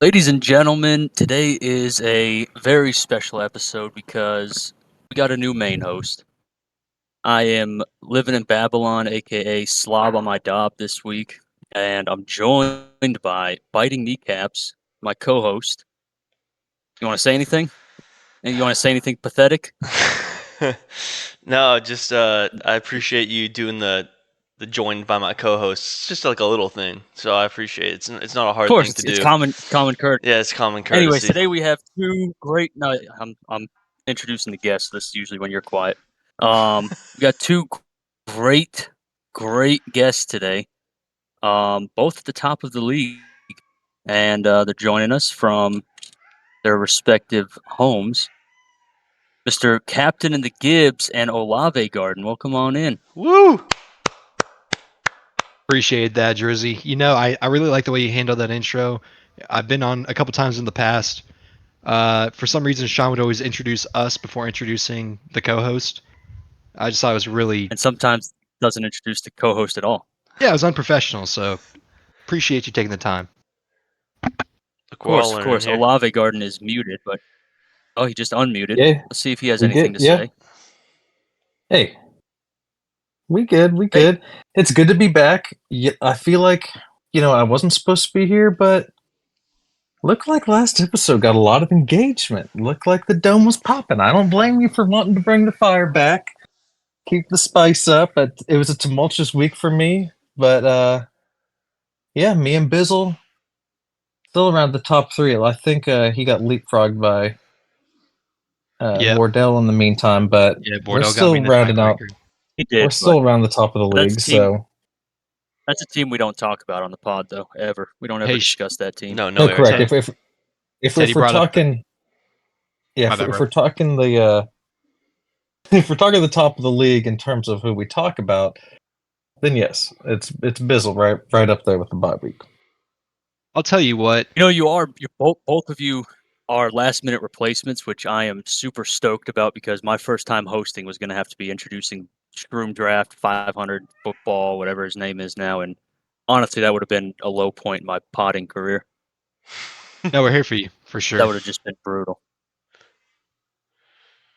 Ladies and gentlemen, today is a very special episode because we got a new main host. I am living in Babylon, aka Slob on my Dob this week, and I'm joined by Biting Kneecaps, my co-host. You want to say anything? And you want to say anything pathetic? No, just I appreciate you doing the joined by my co-host. It's just like a little thing, so I appreciate it. It's not a Of hard course, thing to it's do. common courtesy. Yeah, it's common Anyways, courtesy. today we have two great. No, I'm introducing the guests. This is usually when you're quiet. We got two great guests today. Both at the top of the league, and they're joining us from their respective homes. Mr. Captain in the Gibbs and Olave Garden. Welcome on in. Woo! Appreciate that, Jersey. I really like the way you handled that intro. I've been on a couple times in the past. For some reason, Sean would always introduce us before introducing the co-host. I just thought it was really, And sometimes doesn't introduce the co-host at all. yeah, it was unprofessional. So appreciate you taking the time. Look, we're all Of learning course, here. Olave Garden is muted, but he just unmuted. Yeah, Let's see if he has we anything good. to Yeah. say. Hey, we good. We Hey. good. It's good to be back. Yeah, I feel like I wasn't supposed to be here, but looked like last episode got a lot of engagement. Looked like the dome was popping. I don't blame you for wanting to bring the fire back. Keep the spice up. It was a tumultuous week for me, but yeah, me and Bizzle still around the top three. I think he got leapfrogged by Yeah, Wardle in the meantime, but yeah. we're Bordeaux got me still in the rounding out. tiebreaker. He did, We're still around the top of the that's league, a team. so. That's a team we don't talk about on the pod, though. Ever. We don't ever Hey, discuss that team. No, No, no correct. airtime. If Teddy we're brought up. talking, yeah, My bad, if bro. we're talking the if we're talking the top of the league in terms of who we talk about, then yes, it's Bizzle right up there with the bye week. I'll tell you what. You both of you are last minute replacements, which I am super stoked about because my first time hosting was going to have to be introducing Shroom Draft 500 football, whatever his name is now, and honestly, that would have been a low point in my potting career. No, we're here for you for That sure. would have just been brutal.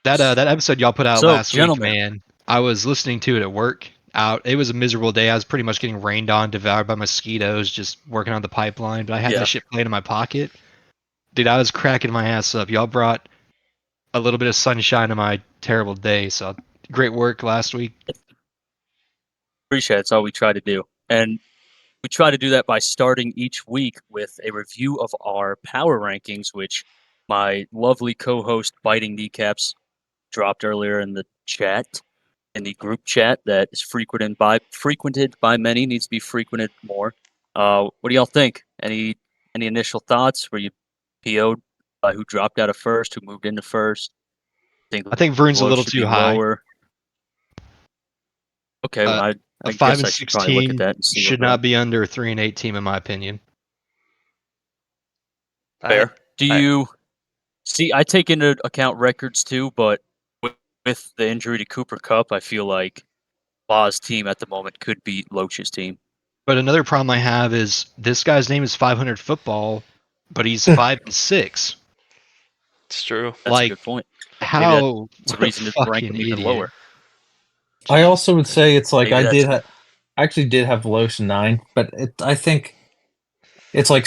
That episode y'all put out So, last week, gentlemen. man. I was listening to it at work. It was a miserable day. I was pretty much getting rained on, devoured by mosquitoes, just working on the pipeline. But I had Yeah. that shit playing in my pocket. Dude, I was cracking my ass up. Y'all brought a little bit of sunshine to my terrible day. So great work last week. Appreciate it. That's all we try to do. And we try to do that by starting each week with a review of our power rankings, which my lovely co-host Biting Kneecaps dropped earlier in the chat, in the group chat that is frequented by many, needs to be frequented more. What do y'all think? Any initial thoughts? Were you PO'd by who dropped out of first, who moved into first? I think Vroon's a Love little should too be high. Lower. Okay, well, I A guess 5 and I should 6 probably look at team that and see should what not be under a 3 and 8 team, in my opinion. fair. Do you see? I take into account records too, but with the injury to Cooper Kupp, I feel like Law's team at the moment could beat Loach's team. But another problem I have is this guy's name is 500 Football, but he's 5 and 6. It's true. That's Like, a good point. how? It's a What a reason to rank fucking them even idiot. lower. I also would say it's like Maybe that's I actually did have Loesch 9, but I think it's like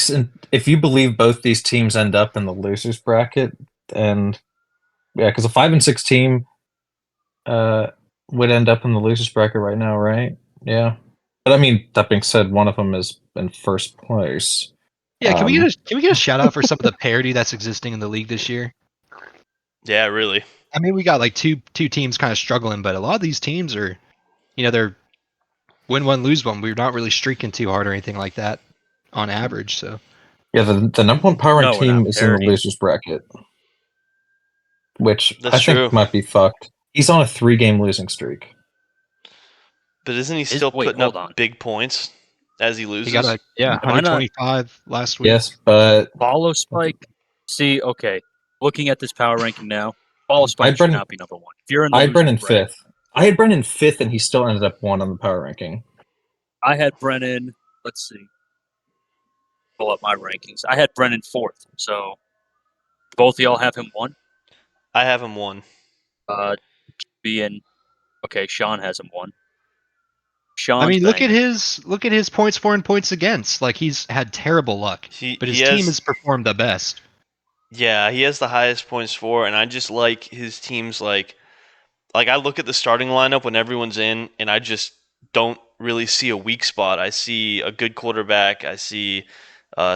if you believe both these teams end up in the losers bracket, and yeah, because a 5 and 6 team would end up in the losers bracket right now, right? Yeah, but I mean that being said, one of them is in first place. Yeah, can we get a shout out for some of the parity that's existing in the league this year? Yeah, really. I mean, we got like two teams kind of struggling, but a lot of these teams are, they're win one, lose one. We're not really streaking too hard or anything like that on average. So Yeah, the number one power No, we're team not. is in the Parity. losers bracket, which That's I think true. might be fucked. He's on a 3-game losing streak. But isn't he still putting hold up on. big points as he loses? he got Am I not- 125 last week. Yes, but Follow Spike. See, okay. Looking at this power ranking now, Follow Spike should not be number one. If you're in the I had Brennan losers bracket, 5th. I had Brennan 5th, and he still ended up 1 on the power ranking. I had Brennan. Let's see. pull up my rankings. I had Brennan 4th, so both of y'all have him 1. I have him 1. Being okay, Sean has him 1. I Sean's mean, look at banging. his points for and points against. Like he's had terrible luck, but his team has performed the best. Yeah, he has the highest points for, and I just like his teams like I look at the starting lineup when everyone's in, and I just don't really see a weak spot. I see a good quarterback. I see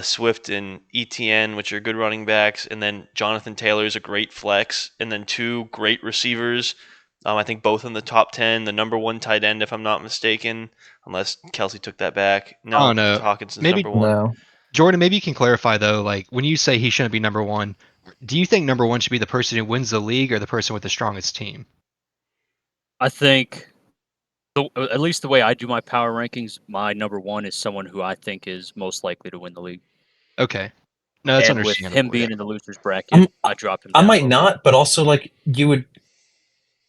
Swift and ETN, which are good running backs, and then Jonathan Taylor is a great flex, and then 2 great receivers. I think both in the top 10. The number 1 tight end, if I'm not mistaken, unless Kelsey took that back. Oh No, no, Hawkinson's maybe number 1. No. Jordan. Maybe you can clarify though. Like when you say he shouldn't be number 1, do you think number 1 should be the person who wins the league or the person with the strongest team? I think, at least the way I do my power rankings, my number 1 is someone who I think is most likely to win the league. Okay, no, that's And with him understandable. being in the losers bracket, I dropped him I down. might not, but also like you would.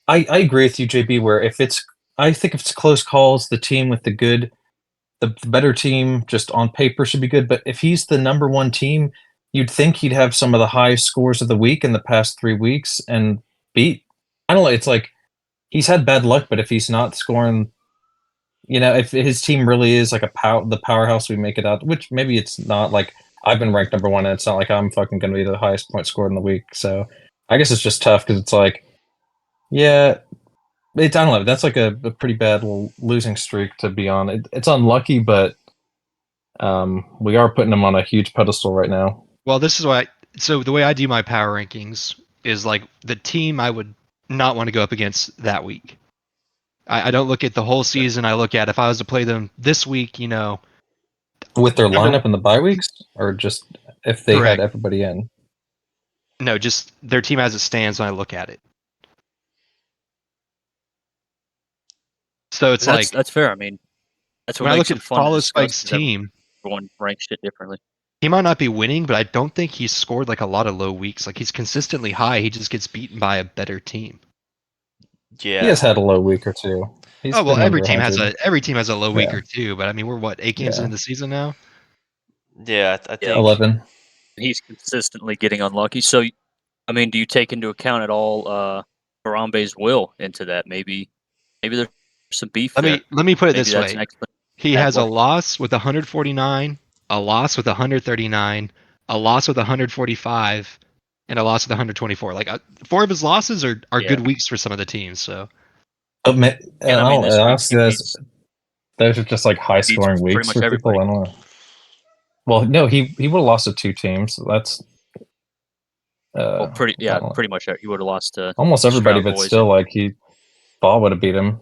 I agree with you, JB. Where I think if it's close calls, the team with the better team, just on paper should be good. But if he's the number 1 team, you'd think he'd have some of the highest scores of the week in the past 3 weeks and beat. I don't know. It's like he's had bad luck, but if he's not scoring, if his team really is like the powerhouse we make it out, which maybe it's not. Like I've been ranked number 1, and it's not like I'm fucking going to be the highest point scored in the week. So I guess it's just tough because it's like, yeah, I don't know. That's like a pretty bad losing streak to be on. It's unlucky, but we are putting him on a huge pedestal right now. Well, this is why. So the way I do my power rankings is like the team I would not want to go up against that week. I don't look at the whole season. I look at if I was to play them this week, With their Number- lineup in the bye weeks, or just if they Correct. had everybody in. no, just their team as it stands when I look at it. So it's like That's fair. I mean, that's what when I makes look it at fun to Follow discuss. Spike's Is team, everyone ranks shit differently. he might not be winning, but I don't think he's scored like a lot of low weeks. Like he's consistently high. He just gets beaten by a better team. Yeah. He has had a low week or 2. He's Oh well, been every under team has 100. a low week Yeah. or 2. But I mean, we're what 8 games Yeah. into the season now. Yeah, I think 11. He's consistently getting unlucky. So, I mean, do you take into account at all Harambe's will into that? Maybe there's some beef there. Let me put it Maybe this that's way. an explanation. He Bad has a luck. loss with 149, a loss with 139, a loss with 145, and a loss with 124. Like 4 of his losses are Yeah. good weeks for some of the teams. So But And I mean, this week honestly, he beats those are just like high scoring pretty weeks much for people. everybody. I don't know. Well, no, he would have lost to 2 teams. That's Well, I don't know. pretty much. He would have lost to Almost everybody, Stroud but Boys. still, like Fall would have beat him.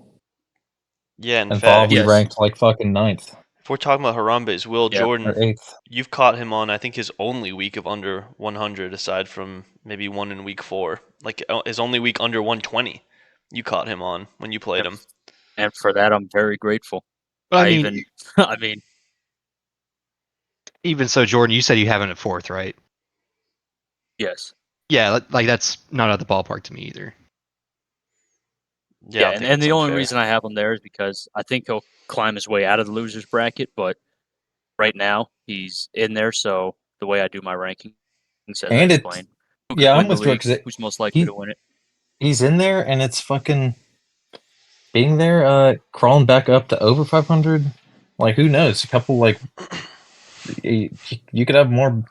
Yeah, in And Fall, fact, we Yes. ranked like fucking 9th if we're talking about Harambe's will, Yeah. Jordan, or 8th. you've caught him on I think his only week of under 100, aside from maybe one in week 4. Like his only week under 120. You caught him on when you played him. And for that, I'm very grateful. but I mean, even so, Jordan, you said you have him at 4th, right? yes. Yeah, like that's not out of the ballpark to me either. Yeah, I and, think and that's the only unfair. reason I have him there is because I think he'll climb his way out of the losers bracket. But right now, he's in there. So the way I do my rankings, as I And explained, who could yeah, I'm win the with Jordan league? because Who's most likely to win it? he's in there, and it's fucking being there, crawling back up to over 500. Like, who knows? A couple like you could have more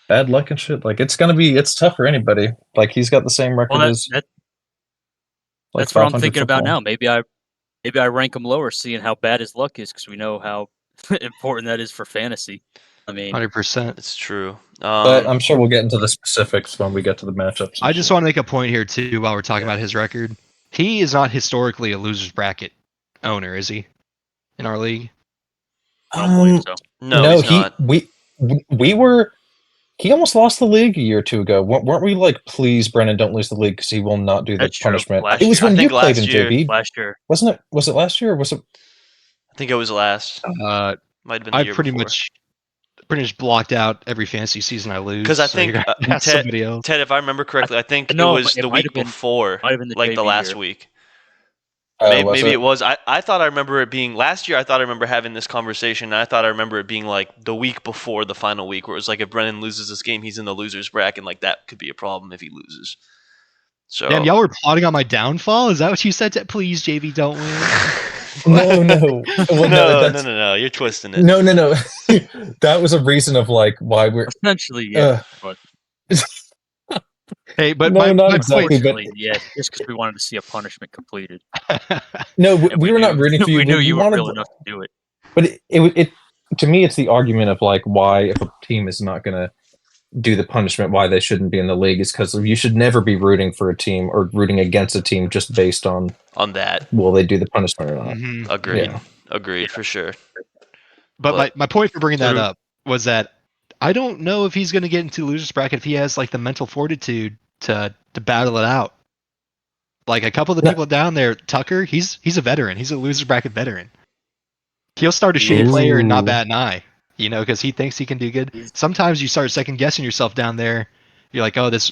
bad luck and shit. Like, it's tough for anybody. Like, he's got the same record Well, as like that's what I'm 500 thinking about football. now. Maybe I rank him lower, seeing how bad his luck is, because we know how important that is for fantasy. I mean, 100%. It's true. But I'm sure we'll get into the specifics when we get to the matchups. I just want to make a point here too while we're talking about his record. He is not historically a losers bracket owner, is he? In our league? I don't believe so. no, he's not. We were. He almost lost the league a year or 2 ago. Weren't we like, please, Brennan, don't lose the league because he will not do the That's true. punishment? Last It was year. when I you think played him, last year- JB, Last year, wasn't it? Was it last year? Or was it? I think it was last. Might have been the I year pretty before. much blocked out every fantasy season I lose. Because I so you're think gonna ask Ted, somebody else. Ted, if I remember correctly, I think No, it was it the might week have been- before, might have been the like the JV last year. week. Was Maybe it? it was. I thought I remember it being last year. I thought I remember having this conversation. And I thought I remember it being like the week before the final week, where it was like if Brennan loses this game, he's in the losers bracket. Like that could be a problem if he loses. Damn, So y'all were plotting on my downfall? Is that what you said? Please, JV, don't win. No. Well, no, no. You're twisting it. no. That was a reason of like why we're. Essentially, yeah. But Hey, but No, my not point. exactly. But unfortunately, yeah, just because we wanted to see a punishment completed, no, and we were not rooting for you. we knew We you were wanted, real enough to do it. but it to me, it's the argument of like why if a team is not going to do the punishment, why they shouldn't be in the league is because you should never be rooting for a team or rooting against a team just based on that. will they do the punishment or not. Mhm. Agreed. Yeah. Agreed for sure. But my point for bringing that True. up was that I don't know if he's going to get into the losers bracket if he has like the mental fortitude to battle it out. Like a couple of the No. people down there, Tucker, he's a veteran. He's a losers bracket veteran. He'll start a He shitty is. player and not Ooh. bat an eye, because he thinks he can do good. He's- Sometimes you start second guessing yourself down there. You're like, oh, this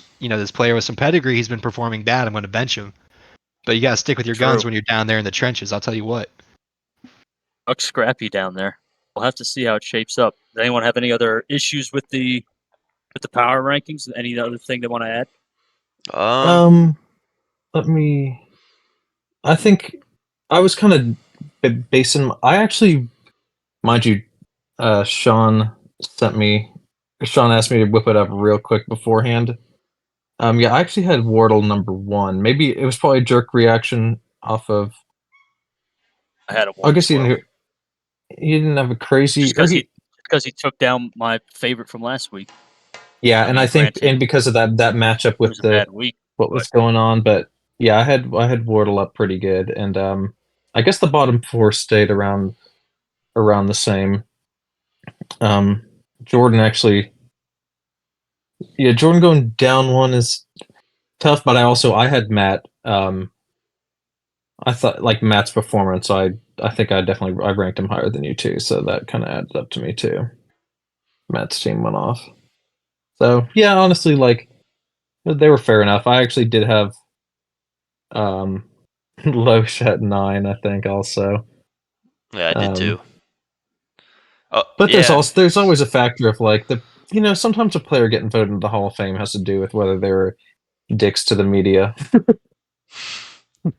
player with some pedigree, he's been performing bad. I'm going to bench him. But you got to stick with your guns True. when you're down there in the trenches. I'll tell you what. Looks scrappy down there. We'll have to see how it shapes up. Does anyone have any other issues with the power rankings? Any other thing they want to add? Let me. I think I was kind of basing. I actually, mind you, Sean asked me to whip it up real quick beforehand. Yeah, I actually had Wardle number 1. Maybe it was probably a jerk reaction off of. I had a I one. guess As well. he didn't have a crazy. Just because he took down my favorite from last week. Yeah, I and mean, I think granted, because of that matchup It with was a bad week. what was going on, but yeah, I had Wardle up pretty good, and I guess the bottom 4 stayed around the same. Jordan actually, yeah, Jordan going down 1 is tough, but I had Matt. I thought like Matt's performance. I think I ranked him higher than you too, so that kind of adds up to me too. Matt's team went off, so yeah, honestly, like they were fair enough. I actually did have Loesch at 9, I think also. Yeah, I did too. But Yeah. there's always a factor of like sometimes a player getting voted into the Hall of Fame has to do with whether they're dicks to the media. I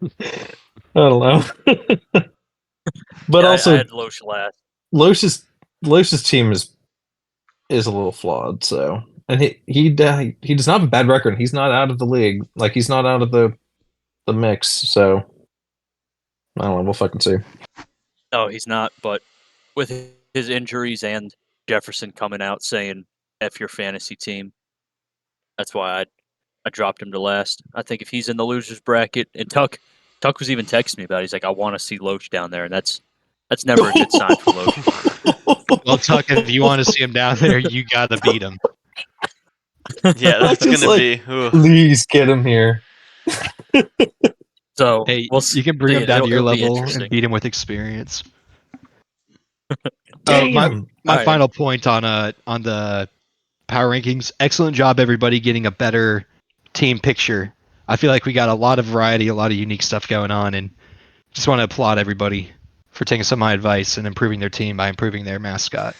don't know. But Yeah, also I had Loesch last. Loesch's team is a little flawed, so and he does not have a bad record. He's not out of the league. Like he's not out of the mix, so I don't know, we'll fucking see. No, he's not. But with his injuries and Jefferson coming out saying "F your fantasy team," that's why I dropped him to last. I think if he's in the losers bracket, and Tuck was even texting me about it. He's like, I want to see Loesch down there, and that's never a good sign for Loesch. Well, Tuck, if you want to see him down there, you got to beat him. Yeah, that's Just gonna like, be. Ooh. please get him here. So Hey, we'll you can bring see. him down to your It'll be level and interesting. beat him with experience. Damn. My All right. final point on the power rankings. Excellent job, everybody, getting a better team picture. I feel like we got a lot of variety, a lot of unique stuff going on, and just want to applaud everybody for taking some of my advice and improving their team by improving their mascot.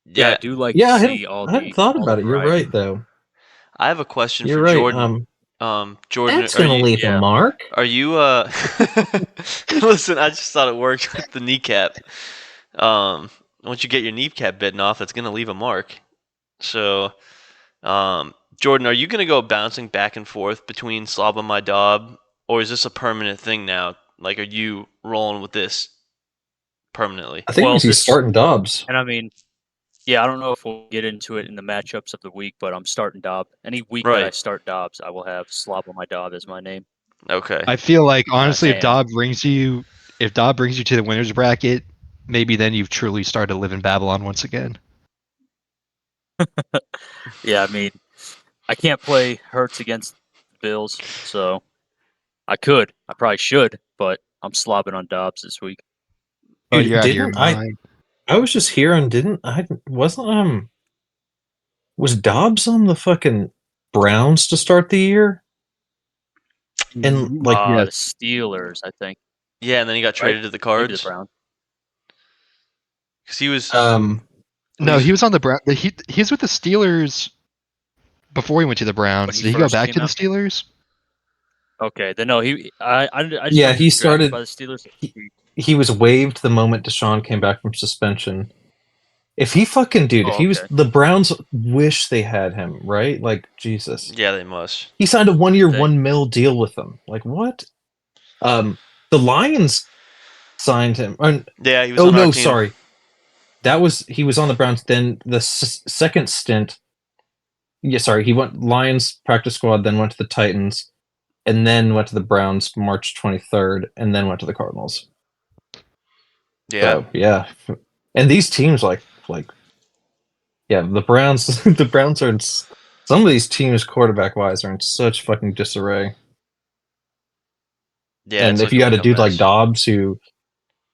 Yeah, I Yeah, do like Yeah, to I see all hadn't, the I hadn't thought all about the it. You're variety. right, though. I have a question You're for right. Jordan. Jordan, That's gonna leave yeah. a mark. are you listen, I just thought it worked with the kneecap. Once you get your kneecap bitten off, it's gonna leave a mark. So, Jordan, are you gonna go bouncing back and forth between Slob and my Dob, or is this a permanent thing now? Like, are you rolling with this permanently? I think Well, he's starting Dobbs. And I mean, yeah, I don't know if we'll get into it in the matchups of the week, but I'm starting Dobbs. Any week that I Right. start Dobbs, I will have Slob on my Dobb as my name. Okay. I feel like honestly, man. if Dob brings you to the winners bracket, maybe then you've truly started to live in Babylon once again. Yeah, I mean, I can't play Hurts against the Bills, so I probably should, but I'm slobbing on Dobbs this week. Oh, Dude, you're out of your didn't I? mind. I was just hearing. Was Dobbs on the fucking Browns to start the year? And like, The Steelers, I think. Yeah, and then he got traded to the Maybe the Cards Browns. because he was. No, he was on the Brown. He's with the Steelers before he went to the Browns. he Did he go first back came to the out? Steelers? Okay, then no, I just Yeah, know he was drafted started- by the Steelers. he was waived the moment Deshaun came back from suspension. If he fucking dude, if he was okay. the Browns wish they had him, right? Like Jesus. Yeah, they must. He signed a 1-year, They- $1 million deal with them. Like what? The Lions signed him. Yeah, he was Oh on our no, team. sorry. He was on the Browns. Then the second stint. Yeah, sorry. He went Lions practice squad, then went to the Titans, and then went to the Browns March 23rd, and then went to the Cardinals. Yeah, So, yeah. And these teams yeah, the Browns the Browns are some of these teams quarterback wise are in such fucking disarray. yeah. And it's if you looking had a like dude like mess. Dobbs who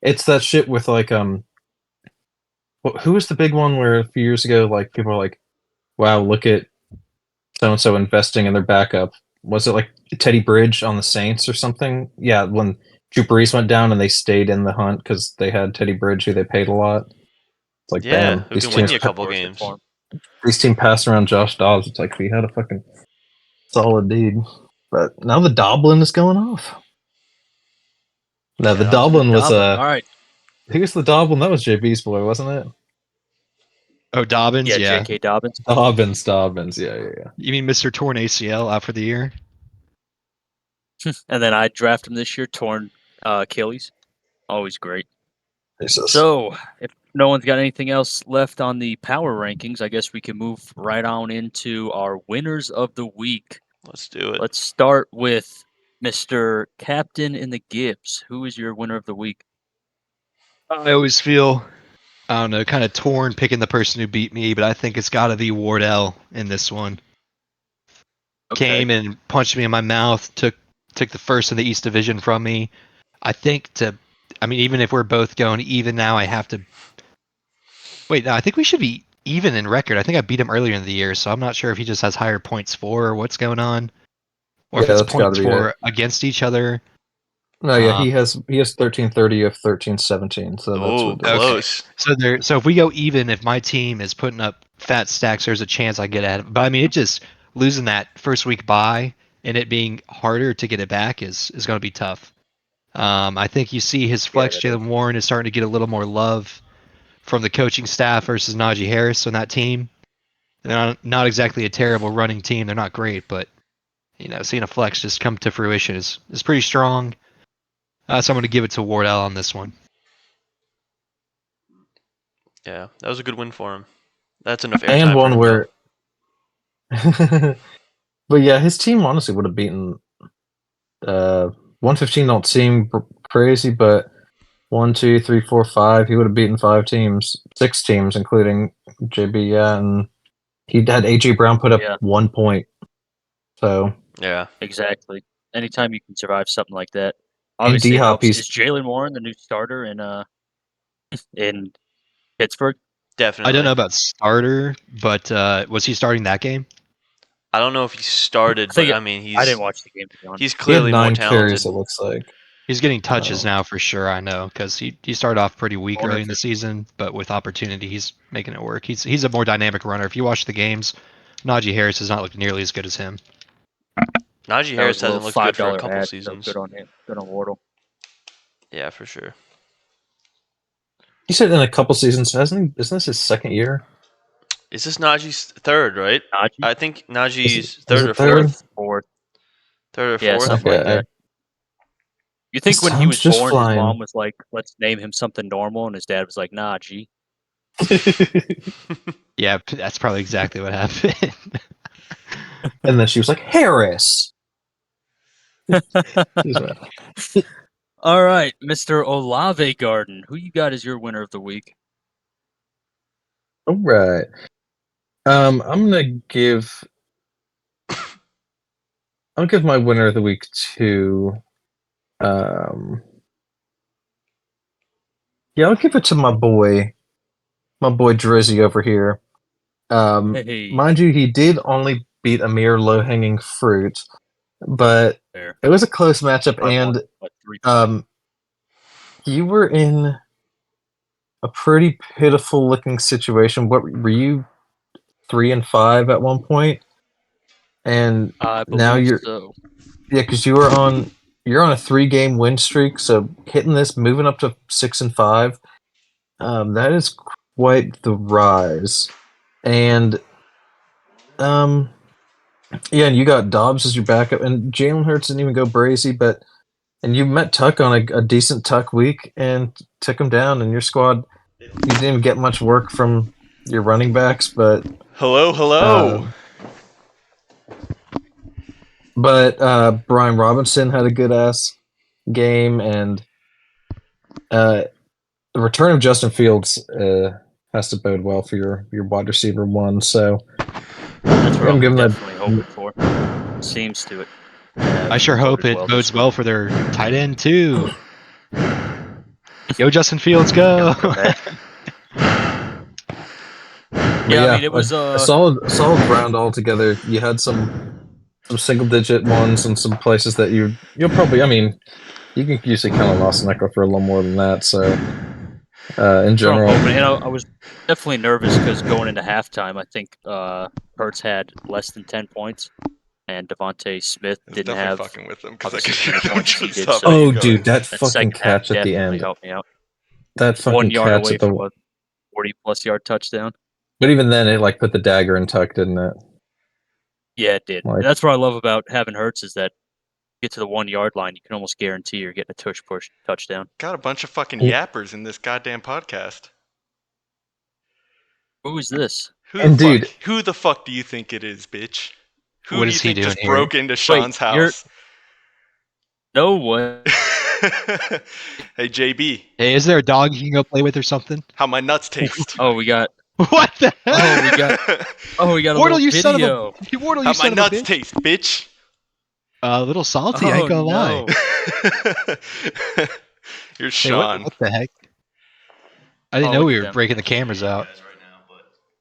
it's that shit with like who was the big one where a few years ago like people were like, wow, look at so and so investing in their backup. Was it like Teddy Bridge on the Saints or something? Yeah, when Drew Brees went down and they stayed in the hunt because they had Teddy Bridge who they paid a lot. It's like, Yeah, damn, who can win you a couple games? These team passing around Josh Dobbs. It's like we had a fucking solid dude, but now the Doblin is going off. No, Yeah, the that was Doblin was All right. who was the Doblin? That was JB's boy, wasn't it? Oh, Dobbins. Yeah, Yeah. J.K. Dobbins. Dobbins. Yeah. You mean Mr. Torn ACL out for the year? And then I draft him this year, torn Achilles. Always great. Jesus. So, if no one's got anything else left on the power rankings, I guess we can move right on into our winners of the week. Let's do it. Let's start with Mr. Captain in the Gibbs. Who is your winner of the week? I always feel, I don't know, kind of torn picking the person who beat me, but I think it's got to be Wardle in this one. Came and punched me in my mouth, took the first in the East Division from me. I think even if we're both going even now, I have to. Wait, no, I think we should be even in record. I think I beat him earlier in the year, so I'm not sure if he just has higher points for or what's going on, or if Yeah, it's that's gotta points be for it. against each other. No, yeah, he has 1330 of 1317. So that's Ooh, what it is. close. So if we go even, if my team is putting up fat stacks, there's a chance I get at it. But I mean, it just losing that first week bye and it being harder to get it back is going to be tough. I think you see his flex, that is. Jalen Warren, is starting to get a little more love from the coaching staff versus Najee Harris on that team. They're not exactly a terrible running team. They're not great, but seeing a flex just come to fruition is pretty strong. So I'm going to give it to Wardle on this one. Yeah, that was a good win for him. That's enough airtime And for one him, where but yeah, his team honestly would have beaten 115 don't seem crazy, but 1, 2, 3, 4, 5, he would have beaten 6 teams, including JB, yeah, and he had AJ Brown put up 1 point. So Yeah. Exactly. Anytime you can survive something like that. And Obviously, it D-Hop, helps. Is Jalen Warren the new starter in Pittsburgh? Definitely. I don't know about starter, but was he starting that game? I don't know if he started, but I mean, I didn't watch the game, to be honest. he's he had clearly 9 more talented. carries, it looks like. He's getting touches now for sure, I know, because he started off pretty weak early in the season, but with opportunity, he's making it work. He's a more dynamic runner. If you watch the games, Najee Harris does not look nearly as good as him. Najee Harris hasn't looked good for a couple seasons. So good on him. Good on Wardle. Yeah, for sure. He said in a couple seasons, isn't this his second year? Is this Najee's third, right? Najee? I think Najee's Is third it or third? Fourth. Third or Yeah, fourth? something like that. You think This when he time's was just born, flying. his mom was like, let's name him something normal, and his dad was like, nah, G. Yeah, that's probably exactly what happened. And then she was like, Harris. All right, Mr. Olave Garden. Who you got as your winner of the week? All right. I'm gonna give my winner of the week to I'll give it to my boy Drizzy over here. Hey. Mind you, he did only beat a mere low hanging fruit, but Fair. It was a close matchup, Probably and more, like 3 points. you were in a pretty pitiful looking situation. What were you 3-5 at one point? And I now believe so. because you're on a 3-game win streak, so hitting this, moving up to 6-5, that is quite the rise. And yeah, and you got Dobbs as your backup, and Jalen Hurts didn't even go brazy, and you met Tuck on a decent Tuck week and took him down. And your squad, you didn't even get much work from your running backs, but Hello. Brian Robinson had a good ass game, and the return of Justin Fields has to bode well for your wide receiver one. So That's what I'm I'm giving that. definitely hoping for. Seems to it. I sure hope it bodes well for their tight end too. Yo, Justin Fields, go! Yeah, I mean, it was a solid round altogether. You had some single digit ones and some places that you'll probably. I mean, you can usually kind of lost nickel for a little more than that. So in general, and I was definitely nervous because going into halftime, I think Hurts had less than 10 points, and Devontae Smith didn't have fucking with them because I obviously could the hear them points he just did. up. So oh, dude, that that fucking second half catch at the definitely end. helped me out. That fucking 1 yard catch away at the. from a 40-plus yard touchdown. But even then, it like put the dagger in Tuck, didn't it? Yeah, it did. Like- And that's what I love about having Hurts is that you get to the 1 yard line, you can almost guarantee you're getting a tush push touchdown. Got a bunch of fucking yappers in this goddamn podcast. Who is this? And dude- Who the fuck do you think it is, bitch? Who What do is you he think doing just here? broke into Sean's you're- house? No way. Hey JB, Hey, is there a dog you can go play with or something? how my nuts taste? Oh, we got. What the hell? We got a Wardle, little you son video. of a Wardle, How you my son of a nuts bitch. taste, bitch? A little salty, I ain't gonna lie. You're Hey, Sean. what the heck? I didn't Oh, know look we at were them. breaking the cameras out.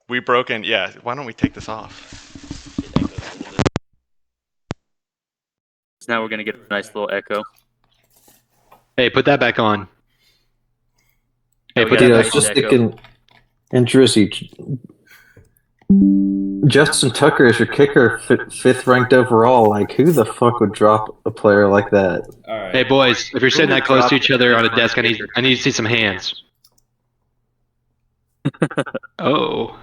We broke in. Yeah. Why don't we take this off? Now we're gonna get a nice little echo. Hey, put that back on. Hey, we put got that a I back was nice just echo. thinking, and Drizzy, Justin Tucker is your kicker, fifth ranked overall. Like, who the fuck would drop a player like that? All right. Hey, boys, if you're sitting that close to each other on a desk, I need to see some hands. Oh.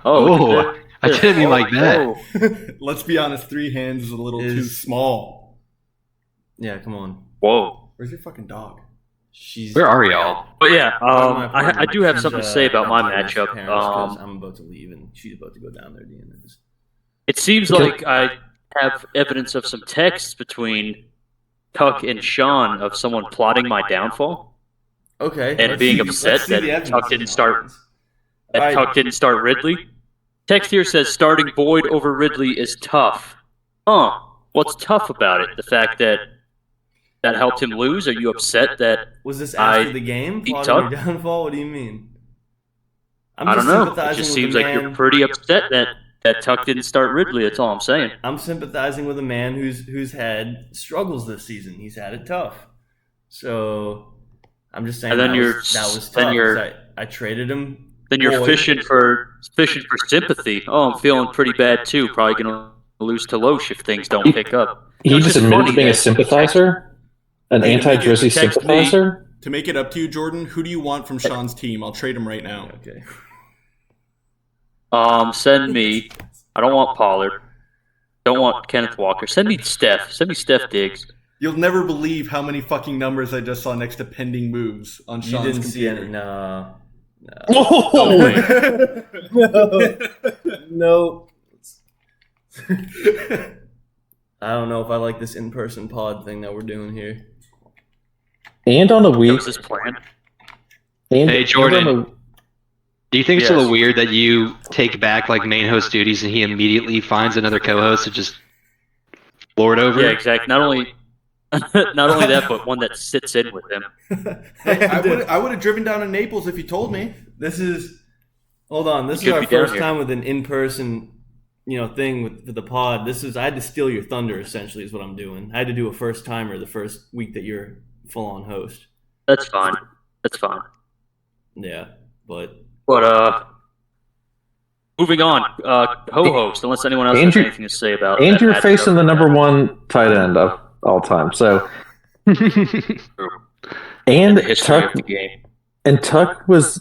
I didn't mean like that. Let's be honest. 3 hands is a little too small. Yeah, come on. Whoa. Where's your fucking dog? She's. Where are y'all? But yeah, My I do have something to say about my parents' matchup. parents, 'cause I'm about to leave and she's about to go down there. DNS. It seems like I have evidence of some texts between Tuck and Sean of someone plotting my downfall Okay. and let's being see- upset let's see that the evidence. Tuck didn't start. That Alright. Tuck didn't start Ridley. Text here says starting Boyd over Ridley is tough. Huh? What's tough about it? The fact that helped him lose? Are you upset that? Was this after I the game? beat Plotting your Tuck? downfall? What do you mean? I don't know. It sympathizing just with seems a like you're man- pretty upset that Tuck didn't start Ridley. That's all I'm saying. I'm sympathizing with a man who's had struggles this season. He's had it tough. So I'm just saying And then that you're- was tough. then you're- 'cause I traded him. Then you're Boyd. fishing for sympathy. Oh, I'm feeling pretty bad too. Probably gonna lose to Loesch if things don't pick up. He It's just just admitted funny to being a that- sympathizer, an Hey, anti-Drizzy text me. sympathizer. To make it up to you, Jordan, who do you want from Sean's team? I'll trade him right now. Okay. Send me. I don't want Pollard. Don't want Kenneth Walker. Send me Steph. Send me Steph Diggs. You'll never believe how many fucking numbers I just saw next to pending moves on You Sean's didn't see computer. it. No. Whoa! No. I don't know if I like this in-person pod thing that we're doing here. And on a That week. was his plan. And Hey, Jordan. and on Do you think it's a Yes. little weird that you take back like main host duties and he immediately finds another co-host to just lord over? Yeah, exactly. Not only that, but one that sits in with him. Hey, I would have driven down to Naples if you told me. This is. Hold on. This is Could our be down first here. time with an in-person thing with the pod. I had to steal your thunder. Essentially, is what I'm doing. I had to do a first timer the first week that you're full on host. That's fine. Yeah, but moving on. Co-host, unless anyone else Andrew- has anything to say about And that you're matchup. facing the number one tight end of all time. So, in and the history Tuck of the game. and Tuck was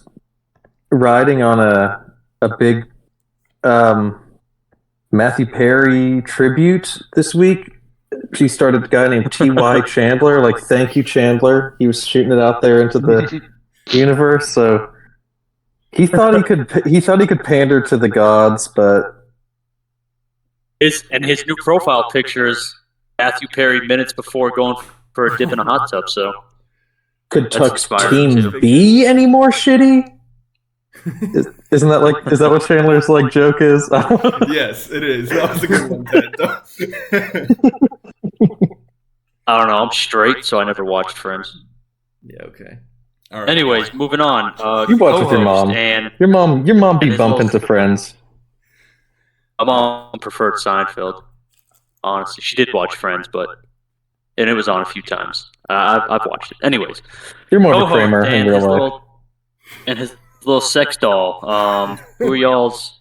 riding on a big Matthew Perry tribute this week. She started a guy named T.Y. Chandler. Like, thank you, Chandler. He was shooting it out there into the universe. So he thought he could pander to the gods, but His new profile picture is Matthew Perry minutes before going for a dip in a hot tub. So could That's Tuck's inspiring, team too. be any more shitty? Is that what Chandler's like joke is? Yes, it is. That was a good one, Ted. I don't know. I'm straight, so I never watched Friends. yeah, okay. All right. Anyways, moving on. You watch with your co-host mom. And Your mom be his bumping little- to Friends. my mom preferred Seinfeld. Honestly, she did watch Friends, and it was on a few times. I've watched it. Anyways, You're more of a co-host Kramer in and real life. his little sex doll. Who are y'all's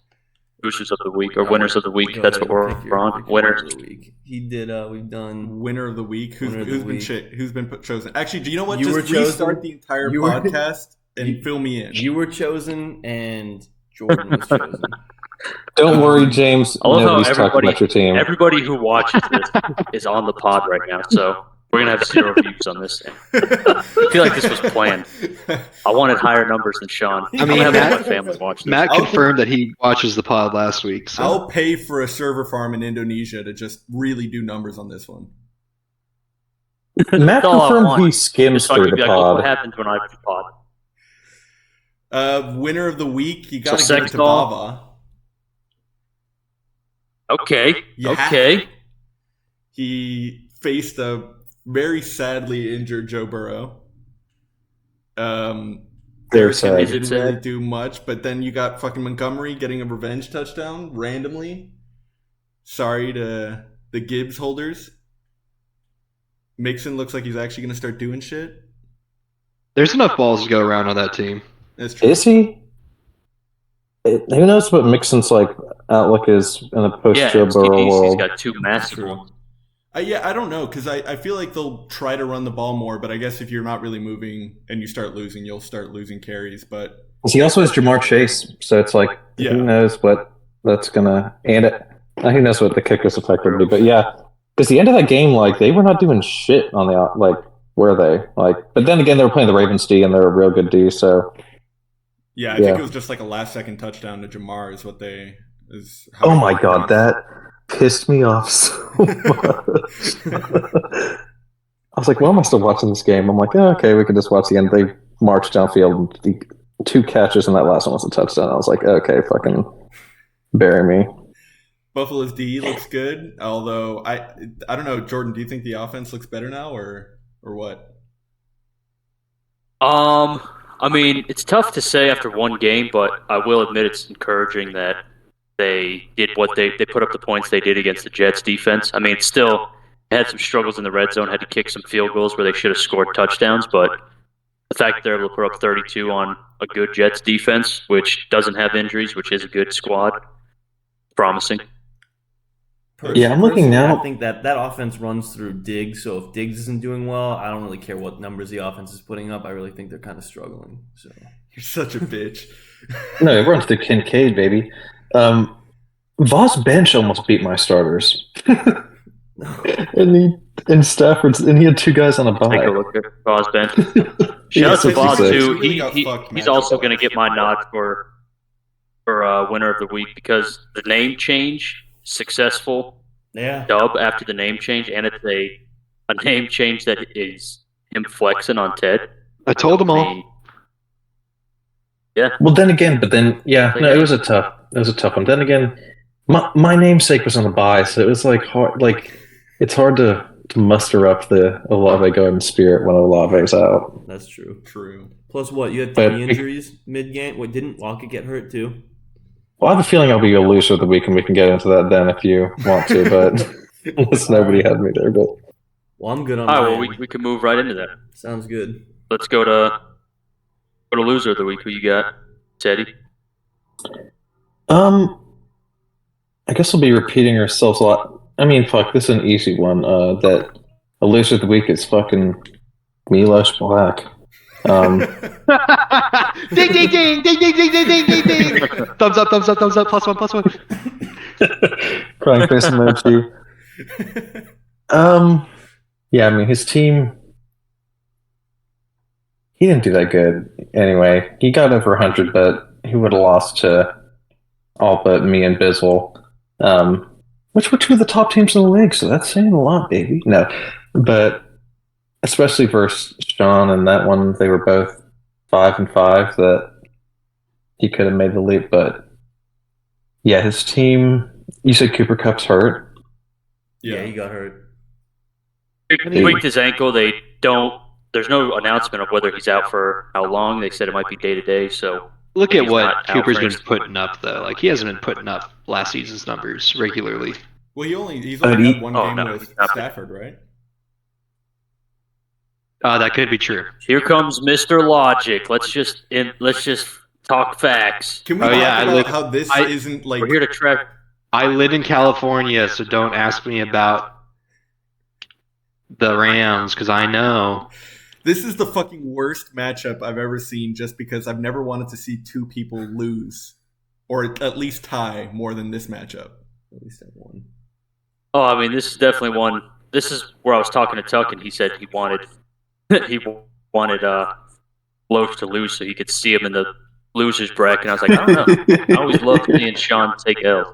boosters of the week or winners of the week? Go That's ahead, what pick we're your- on. pick your Winners. of the week. He did. We've done. Winner of the week. Who's Winner of the been week. who's been chosen? Actually, do you know what? You were Just restart chosen. the entire You were- podcast and You- fill me in. You were chosen, and Jordan was chosen. Don't worry, James. I love how Nobody's talking about your team. everybody who watches this is on the pod right now, so we're gonna have 0 views on this. I feel like this was planned. I wanted higher numbers than Sean. I mean, I'm having Matt- my family watch this. Matt confirmed that he watches the pod last week. So. I'll pay for a server farm in Indonesia to just really do numbers on this one. Matt That's all I confirmed want. he skims Just so I through can the be like, look what pod. happens when I do pod. Winner of the week, you got to So give it sex to doll? Baba. Okay. You have Okay. to. He faced a very sadly injured Joe Burrow. Very Derrick sad. Henry Is it didn't sad? really do much, but then you got fucking Montgomery getting a revenge touchdown randomly. Sorry to the Gibbs holders. Mixon looks like he's actually going to start doing shit. There's enough balls to go around on that team. That's true. Is he? Who knows what Mixon's like outlook is in a post Yeah, Joe Burrow he's world? got 2 massive ones. Yeah, I don't know, because I feel like they'll try to run the ball more, but I guess if you're not really moving and you start losing, you'll start losing carries. But He also has Jamar Chase, so it's like Yeah. who knows what that's gonna who knows what the kicker's effect would be. But yeah, because the end of that game, like they were not doing shit on the were they? But then again, they were playing the Ravens D, and they're a real good D. So yeah, I Yeah. think it was just like a last second touchdown to Jamar is what they is. how oh they my won. god, that pissed me off so much. I was like, "Why am I still watching this game?" I'm like, oh, "Okay, we can just watch the end." They marched downfield, the 2 catches, and that last one was a touchdown. I was like, "Okay, fucking bury me." Buffalo's D looks good, although I don't know, Jordan. Do you think the offense looks better now, or what? I mean, it's tough to say after one game, but I will admit it's encouraging that they did what they put up the points they did against the Jets defense. I mean, it's still had some struggles in the red zone, had to kick some field goals where they should have scored touchdowns, but the fact that they're able to put up 32 on a good Jets defense, which doesn't have injuries, which is a good squad, promising. Yeah, I'm looking Personally, now. I think that offense runs through Diggs. So if Diggs isn't doing well, I don't really care what numbers the offense is putting up. I really think they're kind of struggling. So You're such a bitch. No, it runs through Kincaid, baby. Voss bench almost beat my starters. in Stafford's, and he had 2 guys on a Take a bye. look at Boz bench. Yeah, Shout out to Boz 66. too. Really got fucked He's matchup also going to wise. get my nod for winner of the week because the name change, successful yeah, dub after the name change, and it's a name change that is him flexing on Ted. I told them I all. mean, yeah, Well, then again, it was a tough one. Then again, my namesake was on a bye, so it was like hard. Like it's hard to muster up the Olave going spirit when Olave's out. that's true. True. Plus, what you had But- 3 injuries mid game. What didn't Lockett get hurt too? Well, I have a feeling I'll be a loser of the week, and we can get into that then if you want to, but unless nobody had me there. But Well, I'm good on All right, my well, end. we can move right into that. Sounds good. Let's go to loser of the week. Who you got, Teddy? I guess we'll be repeating ourselves a lot. I mean, fuck, this is an easy one. That a loser of the week is fucking Milos Black. Ding ding ding ding ding ding ding ding ding ding. Thumbs up, thumbs up, thumbs up. +1, +1. Crying face emoji. Yeah, I mean, his team. He didn't do that good. Anyway, he got over 100, but he would have lost to all but me and Bizzle, which were two of the top teams in the league. So that's saying a lot, baby. No, but especially versus Sean and that one, they were both 5-5. That he could have made the leap, but yeah, his team. You said Cooper Cup's hurt. Yeah, he got hurt. He tweaked his ankle. They don't. There's no announcement of whether he's out for how long. They said it might be day to day. So Look at he's what not out Cooper's for been next- putting up, though. Like, he hasn't been putting up last season's numbers regularly. Well, he's only had one Oh, game no, with he's not. Stafford, right? That could be true. Here comes Mr. Logic. Let's just talk facts. Can we Oh, talk yeah, about how this I- isn't like We're here to track. I live in California, so don't ask me about the Rams, because I know. this is the fucking worst matchup I've ever seen just because I've never wanted to see two people lose or at least tie more than this matchup. At least that one. Oh, I mean, this is definitely one. This is where I was talking to Tuck, and he said he wanted Loach to lose so he could see him in the losers bracket. And I was like, I don't know. I always loved seeing Sean take L.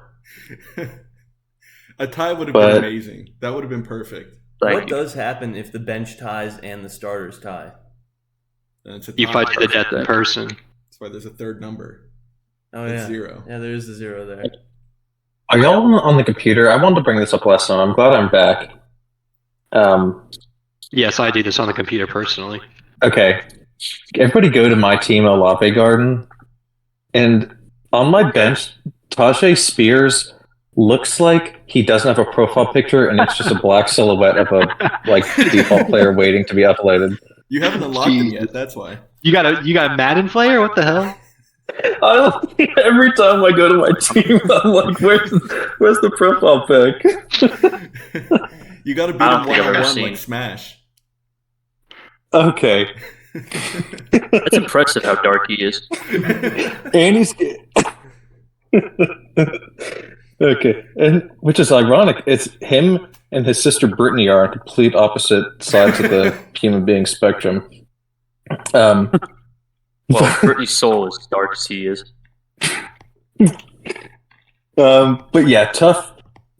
A tie would have But- been amazing. That would have been perfect. Thank What you. does happen if the bench ties and the starters tie? And it's a You tie. fight to the death in person. That's why there's a third number. Oh, It's yeah. 0. Yeah, there is the 0 there. Are y'all on the computer? I wanted to bring this up last time. I'm glad I'm back. Yes, I do this on the computer personally. Okay. Everybody go to my team Olave Garden. And on my bench, Tajay Spears looks like he doesn't have a profile picture and it's just a black silhouette of a default player waiting to be uploaded. You haven't unlocked him Jesus. yet, that's why. You got a Madden player? What the hell? Every time I go to my team, I'm like, where's the profile pic? You gotta beat I don't him think I've ever 1-on-1 seen. like Smash. Okay. That's impressive how dark he is. And he's okay, and which is ironic. It's him and his sister Brittany are on complete opposite sides of the human being spectrum. Well, Brittany's soul is dark as he is. But yeah, tough.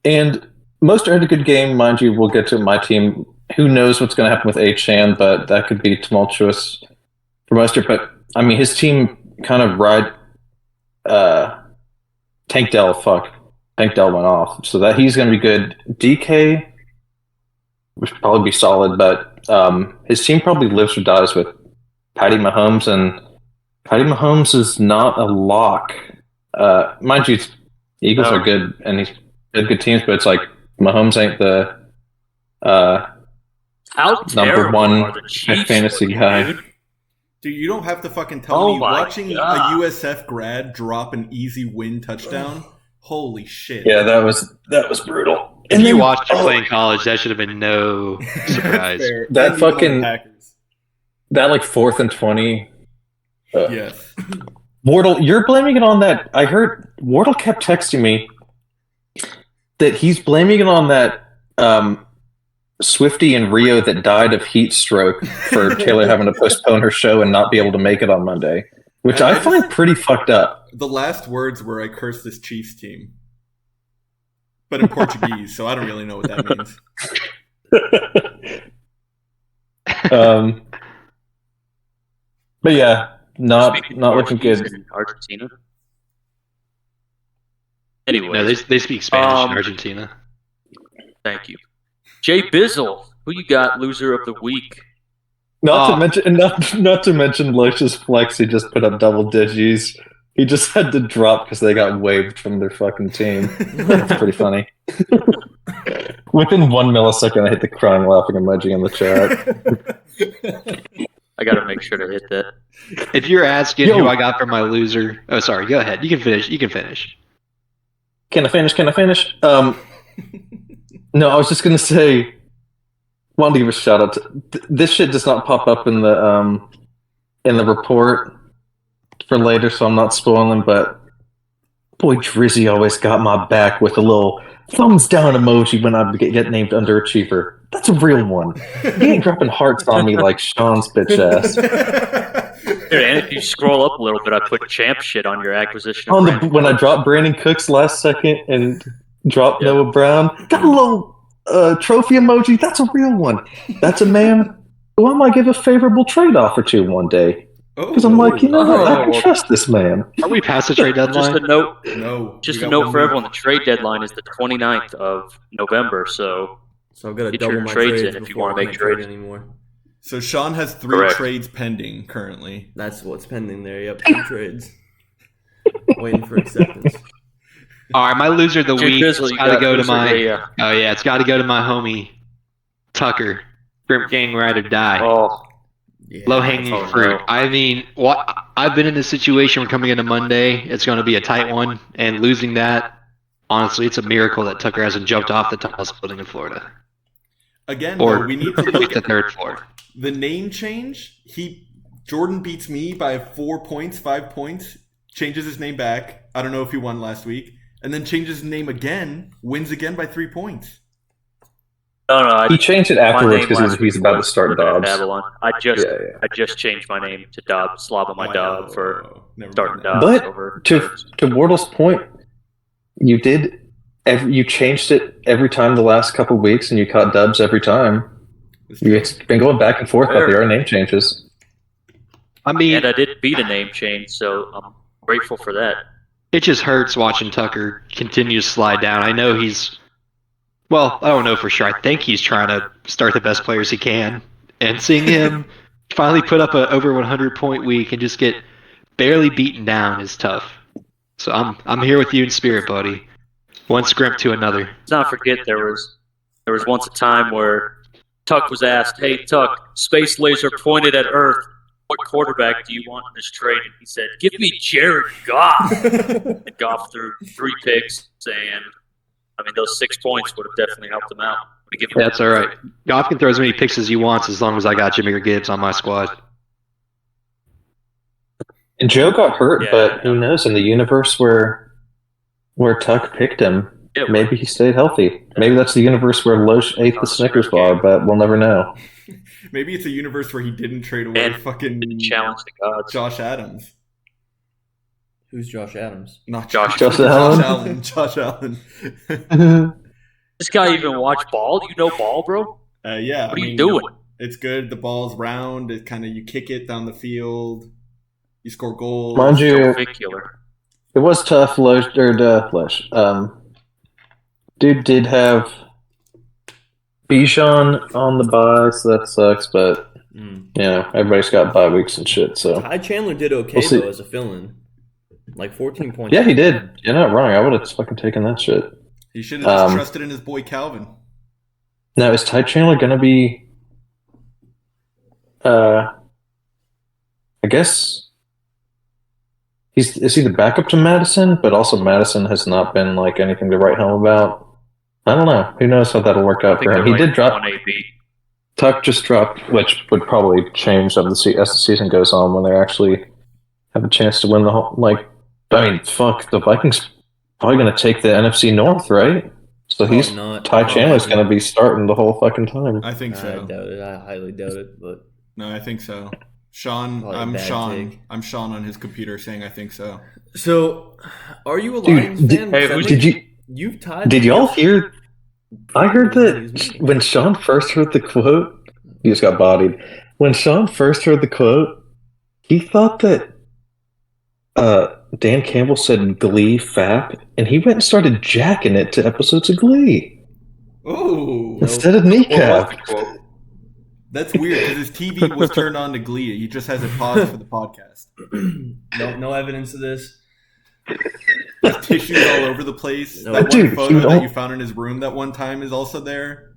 And most had a good game, mind you. We'll get to my team. Who knows what's going to happen with H-Chan, but that could be tumultuous for Mustard. But I mean, his team kind of Tank Dell went off, so that he's going to be good. DK would probably be solid, but his team probably lives or dies with Patty Mahomes, and Patty Mahomes is not a lock. Mind you, the Eagles No. are good, and they're good teams, but it's like Mahomes ain't the How number terrible one are the Chiefs fantasy looking, guy. dude? Dude, you don't have to fucking tell Oh me. my Watching God. a USF grad drop an easy win touchdown, holy shit. Yeah, that was brutal. If And you then- watched him oh, play in college, that should have been no surprise. Fair. That And even on the fucking- Packers. that like 4th and 20. Yes. Wardle, you're blaming it on that. I heard Wardle kept texting me that he's blaming it on that Swifty in Rio that died of heat stroke for Taylor having to postpone her show and not be able to make it on Monday, which I find pretty fucked up. The last words were, "I curse this Chiefs team," but in Portuguese, so I don't really know what that means. But yeah, not Speaking looking Portuguese good. in Argentina. Anyway, No, they speak Spanish in Um, Argentina. thank you. Jay Bizzle, who you got loser of the week? Not Oh. to mention Loach's flex. He just put up double digits. He just had to drop because they got waived from their fucking team. That's pretty funny. Within 1 millisecond, I hit the crying laughing emoji in the chat. I gotta make sure to hit that. If you're asking Yo. who I got for my loser, oh sorry, go ahead. You can finish. You can finish. Can I finish? No, I was just gonna say, wanted to give a shout out to this shit does not pop up in the report for later, so I'm not spoiling, but boy Drizzy always got my back with a little thumbs down emoji when I get named underachiever. That's a real one. He ain't dropping hearts on me like Sean's bitch ass. Dude, and if you scroll up a little bit, I put champ shit on your acquisition. On when I dropped Brandon Cooks last second and dropped Noah Brown, got a little trophy emoji. That's a real one. That's a man who I might give a favorable trade offer to one day. Because I'm like, you know what? I can trust this man. Are we past the trade deadline? Just a note. No. Just we a got note one for week. everyone: the trade deadline is the 29th of November. So So I've got to Get double your my trades trades in if you before wanna I make can't trade trades. anymore. So Sean has 3 Correct. trades pending currently. That's what's pending there. Yep, 2 trades. Waiting for acceptance. All right, my loser of the Dude, week. Bizzle, It's you got to got go to loser, my. yeah. Oh yeah, it's got to go to my homie Tucker. Grimp Gang Ride or Die. Oh, Yeah, Low hanging oh, fruit. no. I mean, what I've been in this situation where coming into Monday, it's going to be a tight one, and losing that, honestly, it's a miracle that Tucker hasn't jumped off the tallest building in Florida Again, or though, we need to look the at third floor. the name change. Jordan beats me by 4 points, 5 points, changes his name back. I don't know if he won last week. And then changes his name again, wins again by 3 points. no, He changed it my afterwards name because last he's week about to was start Living in Dobbs. Babylon. I just Yeah. changed my name to Dobbs. Slob on my Dobb for Never starting mind that. Dobbs But over. to Wardle's point, you changed it every time the last couple weeks, and you caught dubs every time. It's true. It's been going back and forth, but there are name changes. I mean, And I did beat a name change, so I'm grateful for that. it just hurts watching Tucker continue to slide down. I know he's, well, I don't know for sure. I think he's trying to start the best players he can, and seeing him finally put up a over 100-point week and just get barely beaten down is tough. So I'm here with you in spirit, buddy. One scrimp to another. Let's not forget there was once a time where Tuck was asked, "Hey Tuck, space laser pointed at Earth. What quarterback do you want in this trade?" And he said, "Give me Jared Goff." And Goff threw 3 picks, and I mean those 6 points would have definitely helped him out. But give him- That's all right. Goff can throw as many picks as he wants as long as I got Jimmy Gibbs on my squad. And Joe got hurt, Yeah, but who knows? In the universe where Tuck picked him, Yeah, maybe he stayed healthy. Maybe that's the universe where Loesch ate the Snickers bar, but we'll never know. Maybe it's a universe where he didn't trade away And fucking challenge the gods. Josh Adams. Who's Josh Adams? Not Josh Allen. Josh Allen. This guy even watch ball? You know ball, bro? Yeah. What are you doing? It's good. The ball's round. It kind of you kick it down the field. You score goals. Mind you, Go fig killer. it was tough. Dude did have Bijan on the bye, so that sucks. But everybody's got bye weeks and shit. So Ty Chandler did okay We'll see. though as a fill-in, like 14 points. yeah, he did. You're not wrong. I would have fucking taken that shit. He should have just trusted in his boy Calvin. Now is Ty Chandler gonna be? I guess is he the backup to Madison? But also Madison has not been like anything to write home about. I don't know. Who knows how that'll work I out think for him? they're He like did drop. 1 AB. Tuck just dropped, which would probably change as the season goes on when they actually have a chance to win the whole. Like, I mean, fuck, the Vikings probably going to take the NFC North, right? So Probably he's not. Ty Chandler's going to be starting the whole fucking time. I think I so. doubt it. I highly doubt it. But No, I think so. Sean, Probably a I'm bad Sean. take. I'm Sean on his computer saying I think so. so, are you a Dude, Lions did- fan? Hey, That who's- Did makes- you You've tied. did y'all hear? I heard He's that moving. when Sean first heard the quote, he just got bodied. When Sean first heard the quote, he thought that Dan Campbell said Glee fap, and he went and started jacking it to episodes of Glee Oh, instead of What was kneecap. the quote? that's weird because his TV was turned on to Glee. He just has it paused for the podcast. no evidence of this. tissues all over the place. No, That dude, one photo that you found in his room that one time is also there.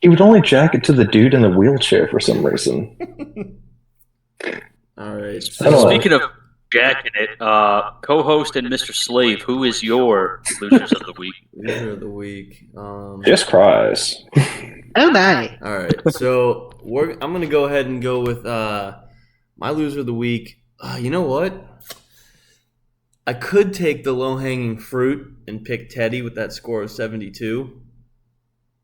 He would only jack it to the dude in the wheelchair for some reason. All right. I don't know. Speaking of jacking it, co-host and Mr. Slave, who is your losers of the week? Loser of the week. Just cries. Oh my. All right, so I'm gonna go ahead and go with my loser of the week. You know what? I could take the low-hanging fruit and pick Teddy with that score of 72,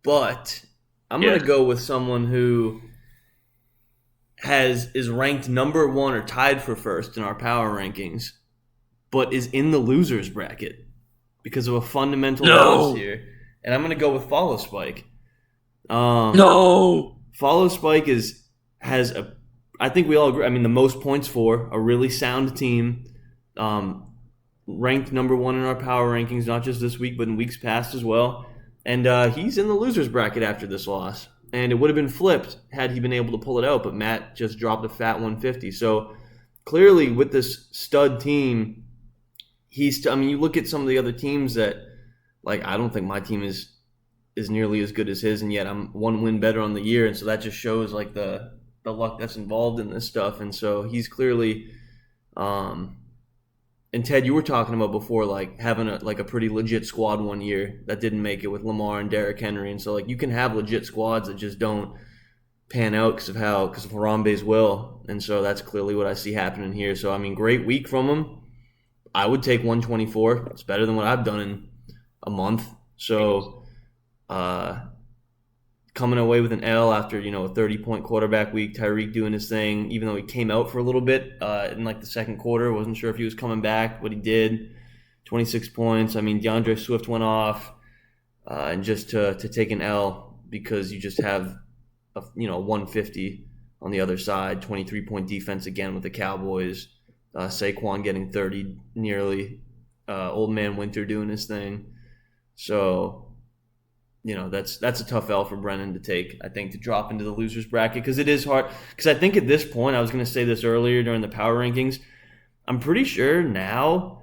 but I'm gonna go with someone who is ranked number 1 or tied for first in our power rankings, but is in the losers bracket because of a fundamental loss here, and I'm gonna go with Follow Spike. No. Follow Spike has a, I think we all agree. I mean, the most points for a really sound team, ranked number 1 in our power rankings, not just this week but in weeks past as well. And he's in the losers bracket after this loss, and it would have been flipped had he been able to pull it out. But Matt just dropped a fat 150. So clearly, with this stud team, I mean, you look at some of the other teams that, like, I don't think my team is nearly as good as his, and yet I'm 1 win better on the year, and so that just shows like the luck that's involved in this stuff. And so he's clearly and Ted, you were talking about before, like having a pretty legit squad one year that didn't make it with Lamar and Derrick Henry, and so like you can have legit squads that just don't pan out because of Harambe's will, and so that's clearly what I see happening here. So I mean, great week from him. I would take 124. It's better than what I've done in a month. So coming away with an L after, a 30-point quarterback week, Tyreek doing his thing, even though he came out for a little bit in like the second quarter. Wasn't sure if he was coming back, but he did. 26 points. I mean, DeAndre Swift went off, and just to take an L because you just have a 150 on the other side. 23-point defense again with the Cowboys. Saquon getting 30 nearly. Old man Winter doing his thing. So that's a tough L for Brennan to take, I think, to drop into the losers bracket, because it is hard. Because I think at this point, I was going to say this earlier during the power rankings, I'm pretty sure now,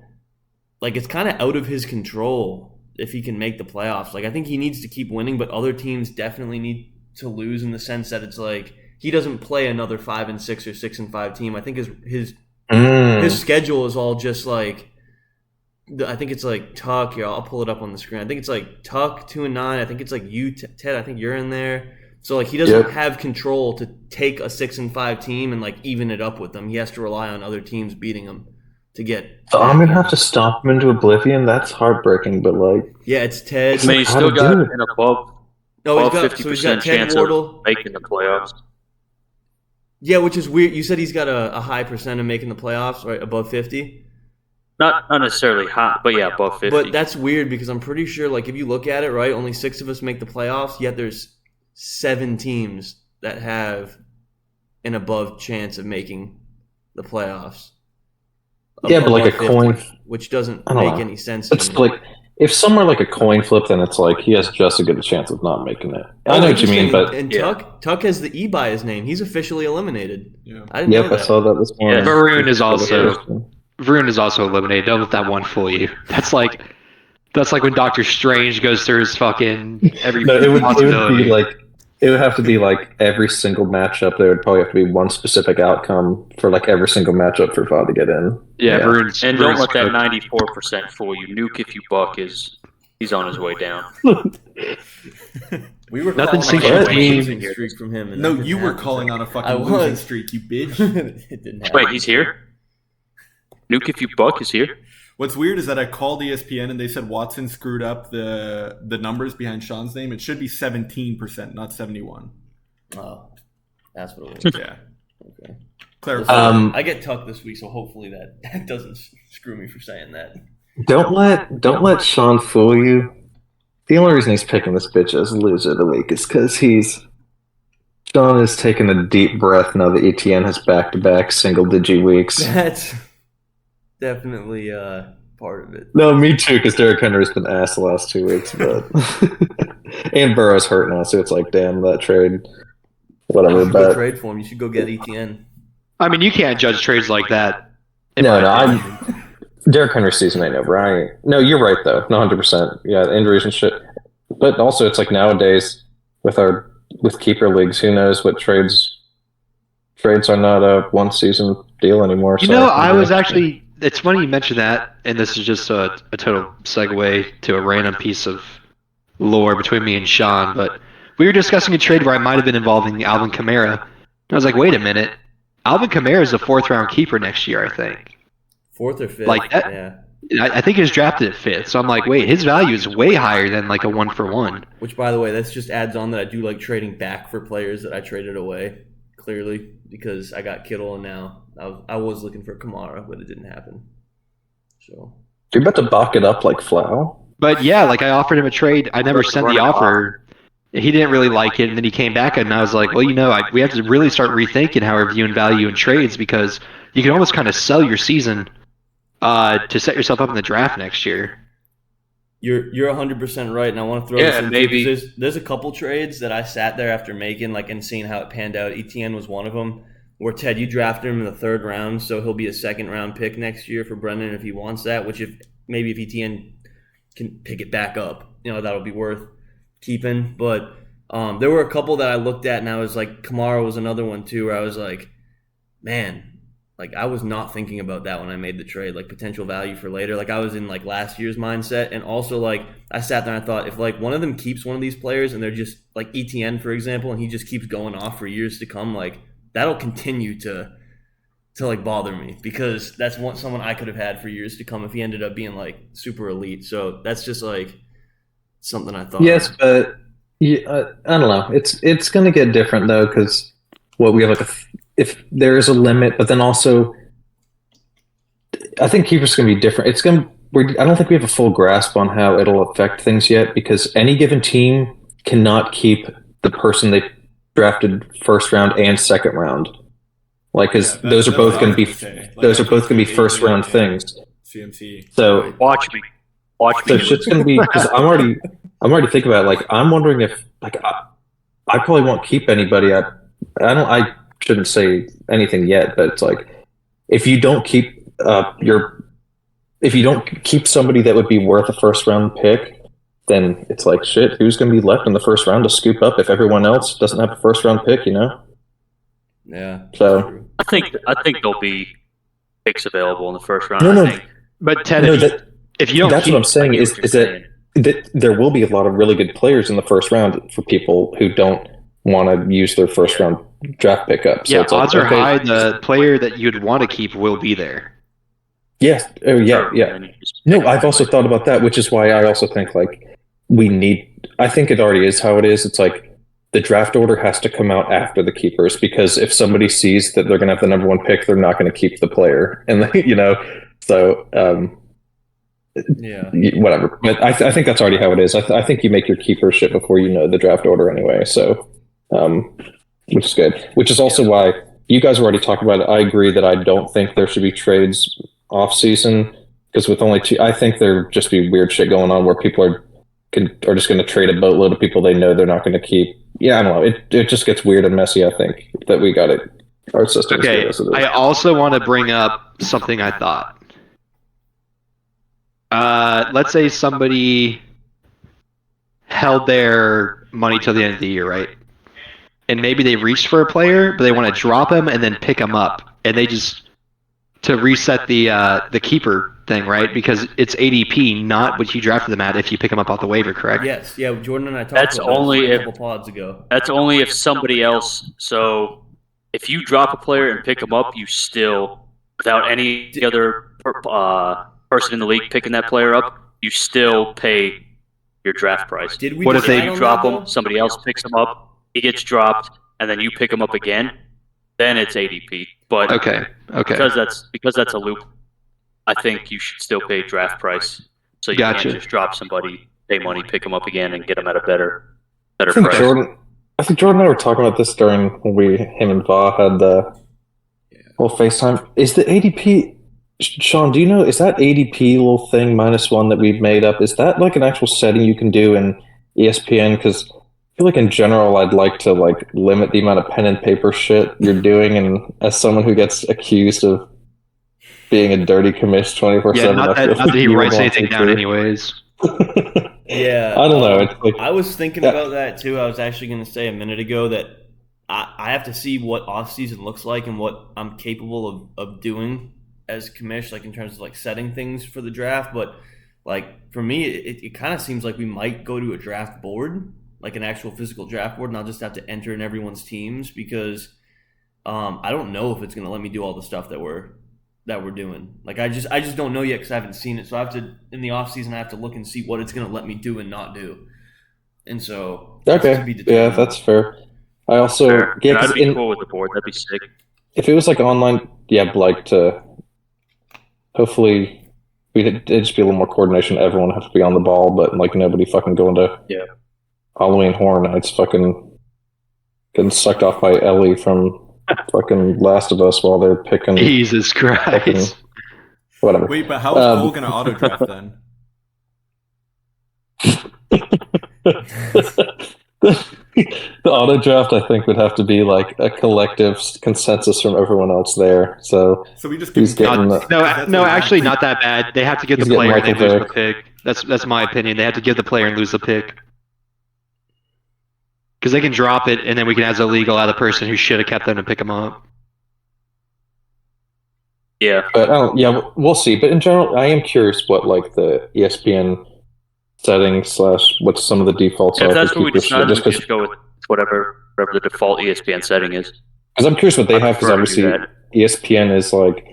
like, it's kind of out of his control if he can make the playoffs. Like, I think he needs to keep winning, but other teams definitely need to lose, in the sense that it's like he doesn't play another 5-6 or 6-5 team. I think his schedule is all just like, I think it's like Tuck. Here, I'll pull it up on the screen. I think it's like Tuck 2-9. I think it's like you, Ted. I think you're in there. So like he doesn't have control to take a 6-5 team and like even it up with them. He has to rely on other teams beating him to get. So I'm gonna have to stomp him into oblivion. That's heartbreaking, but like, yeah, it's Ted. I mean, he's still got an above 50% chance Wardle of making the playoffs. Yeah, which is weird. You said he's got a high percent of making the playoffs, right? Above 50. Not necessarily hot, but yeah, above 50. But that's weird because I'm pretty sure, like, if you look at it, right, only 6 of us make the playoffs, yet there's 7 teams that have an above chance of making the playoffs. Yeah, but like a 50, coin, which doesn't make any sense. It's like, if somewhere like a coin flip, then it's like he has just as good a chance of not making it. I know what you mean, but and Tuck has the E by his name. He's officially eliminated. Yeah. I didn't know that. I saw that this morning. Yeah, Varun is also eliminated. Don't let that one fool you. That's like when Doctor Strange goes through his fucking every. No, it would be like, it would have to be like every single matchup. There would probably have to be one specific outcome for like every single matchup for VOD to get in. Yeah. And don't let that 94% fool you. Nuke if you buck he's on his way down. We were nothing calling on a losing streak from him. No, you were calling on a fucking losing streak, you bitch. It didn't happen. Wait, he's here? Nuke if you buck is here? What's weird is that I called ESPN and they said Watson screwed up the numbers behind Sean's name. It should be 17%, not 71. Oh, that's what it was. Yeah. Okay. Clarify. I get Tuck this week, so hopefully that doesn't screw me for saying that. Don't let Sean fool you. The only reason he's picking this bitch as loser of the week is because Sean is taking a deep breath now that ETN has back-to-back single-digit weeks. That's definitely part of it. No, me too, because Derrick Henry's been ass the last 2 weeks, but and Burrow's hurt now, so it's like, damn, that trade, whatever. You should trade for him. You should go get ETN. I mean, you can't judge trades like that. No, Derrick Henry's season ain't over. No, you're right though. No, 100%. Yeah, injuries and shit. But also, it's like nowadays with keeper leagues, who knows what trades are not a one season deal anymore. You know, I was actually. It's funny you mentioned that, and this is just a total segue to a random piece of lore between me and Sean. But we were discussing a trade where I might have been involving Alvin Kamara. And I was like, wait a minute, Alvin Kamara is a 4th-round keeper next year, I think. 4th or 5th. Like that, yeah. I think he was drafted at 5th. So I'm like, wait, his value is way higher than like a 1-for-1. Which, by the way, that's just adds on that I do like trading back for players that I traded away. Clearly, because I got Kittle, and now I was looking for Kamara, but it didn't happen. So you're about to balk it up like Flau. But yeah, like I offered him a trade. I never sent the offer. He didn't really like it, and then he came back, and I was like, well, we have to really start rethinking how we're viewing value in trades, because you can almost kind of sell your season to set yourself up in the draft next year. You're 100% right, and I want to throw this in maybe too, there's a couple trades that I sat there after making and seeing how it panned out. ETN was one of them, where Ted, you drafted him in the 3rd round, so he'll be a 2nd-round pick next year for Brendan if he wants that. Which if ETN can pick it back up, that'll be worth keeping. But there were a couple that I looked at, and I was like, Kamara was another one too, where I was like, man. Like, I was not thinking about that when I made the trade, like potential value for later. Like, I was in like last year's mindset. And also, like, I sat there and I thought, if like one of them keeps one of these players and they're just like ETN, for example, and he just keeps going off for years to come, like that'll continue to like bother me, because that's someone I could have had for years to come if he ended up being like super elite. So that's just like something I thought. Yes, but I don't know. It's going to get different though, because we have like if there is a limit, but then also I think keepers going to be different. I don't think we have a full grasp on how it'll affect things yet, because any given team cannot keep the person they drafted 1st round and 2nd round. Like, because those are both going to be first round things. CMC. So watch me. So shit's going to be, because I'm already thinking about it. Like, I'm wondering if like I probably won't keep anybody. I shouldn't say anything yet, but it's like if you don't keep somebody that would be worth a 1st round pick, then it's like shit. Who's going to be left in the 1st round to scoop up if everyone else doesn't have a 1st round pick? Yeah. So I think there'll be picks available in the 1st round. No. But Ted, if you don't, that's what I'm saying is that there will be a lot of really good players in the 1st round for people who don't want to use their 1st round draft pickup. So yeah, odds are high the player that you'd want to keep will be there. Yes. Oh, yeah. No, I've also thought about that, which is why I also think like I think it already is how it is. It's like the draft order has to come out after the keepers, because if somebody sees that they're going to have the number 1 pick, they're not going to keep the player, and so yeah, whatever. But I think that's already how it is. I think you make your keeper shit before you know the draft order anyway. So, which is good. Which is also why you guys already talked about it. I agree that I don't think there should be trades off season, because with only 2, I think there just be weird shit going on where people are just going to trade a boatload of people they know they're not going to keep. Yeah, I don't know. It just gets weird and messy. I think that we got it. Our system. Okay. I also want to bring up something I thought. Let's say somebody held their money till the end of the year, right? And maybe they reached for a player, but they want to drop him and then pick him up, and they just to reset the keeper thing, right? Because it's ADP, not what you drafted them at if you pick them up off the waiver, correct? Yes. Yeah, Jordan and I talked That's about only that a if- couple pods ago. That's only if somebody else. So if you drop a player and pick him up, you still, without any other person in the league picking that player up, you still pay your draft price. Did we What if decide they on drop that, him, though? somebody else picks him up, he gets dropped, and then you pick him up again, then it's ADP. But Okay. because that's a loop, I think you should still pay draft price. So you Gotcha. can't just drop somebody, pay money, pick them up again, and get them at a better I think price. Jordan and I were talking about this during when him and Va had the whole FaceTime. Is the ADP, Sean, do you know, is that ADP little thing -1 that we've made up, is that like an actual setting you can do in ESPN? Because I feel like in general I'd like to like limit the amount of pen and paper shit you're doing, and as someone who gets accused of being a dirty commish 24/7. Yeah, not that he writes anything down anyways. Yeah, I don't know. It's like, I was thinking about that too. I was actually going to say a minute ago that I have to see what off season looks like and what I'm capable of doing as commish, like in terms of like setting things for the draft. But like for me, it kind of seems like we might go to a draft board, like an actual physical draft board, and I'll just have to enter in everyone's teams because I don't know if it's going to let me do all the stuff that we're doing. Like I just don't know yet because I haven't seen it. So I have to in the off season I have to look and see what it's going to let me do and not do. And so okay, yeah, that's fair. I also I'd be cool with the board. That'd be sick. If it was like online, yeah, like to hopefully it'd just be a little more coordination. Everyone has to be on the ball, but like nobody fucking going to Halloween Horror Nights fucking getting sucked off by Ellie from fucking Last of Us while they're picking. Jesus Christ. Whatever. Wait, but how is Cole going to auto draft then? The auto draft, I think, would have to be like a collective consensus from everyone else there. So we just he's getting no, actually, not that bad. They have to give the player and they lose the pick. That's my opinion. They have to give the player and lose the pick. Because they can drop it, and then we can as illegal out the person who should have kept them to pick them up. Yeah. But yeah, we'll see. But in general, I am curious what like the ESPN settings / what some of the defaults are. If that's for what we keepers, decided, we just go with whatever the default ESPN setting is. Because I'm curious what they have. Because prefer to do obviously ESPN is like,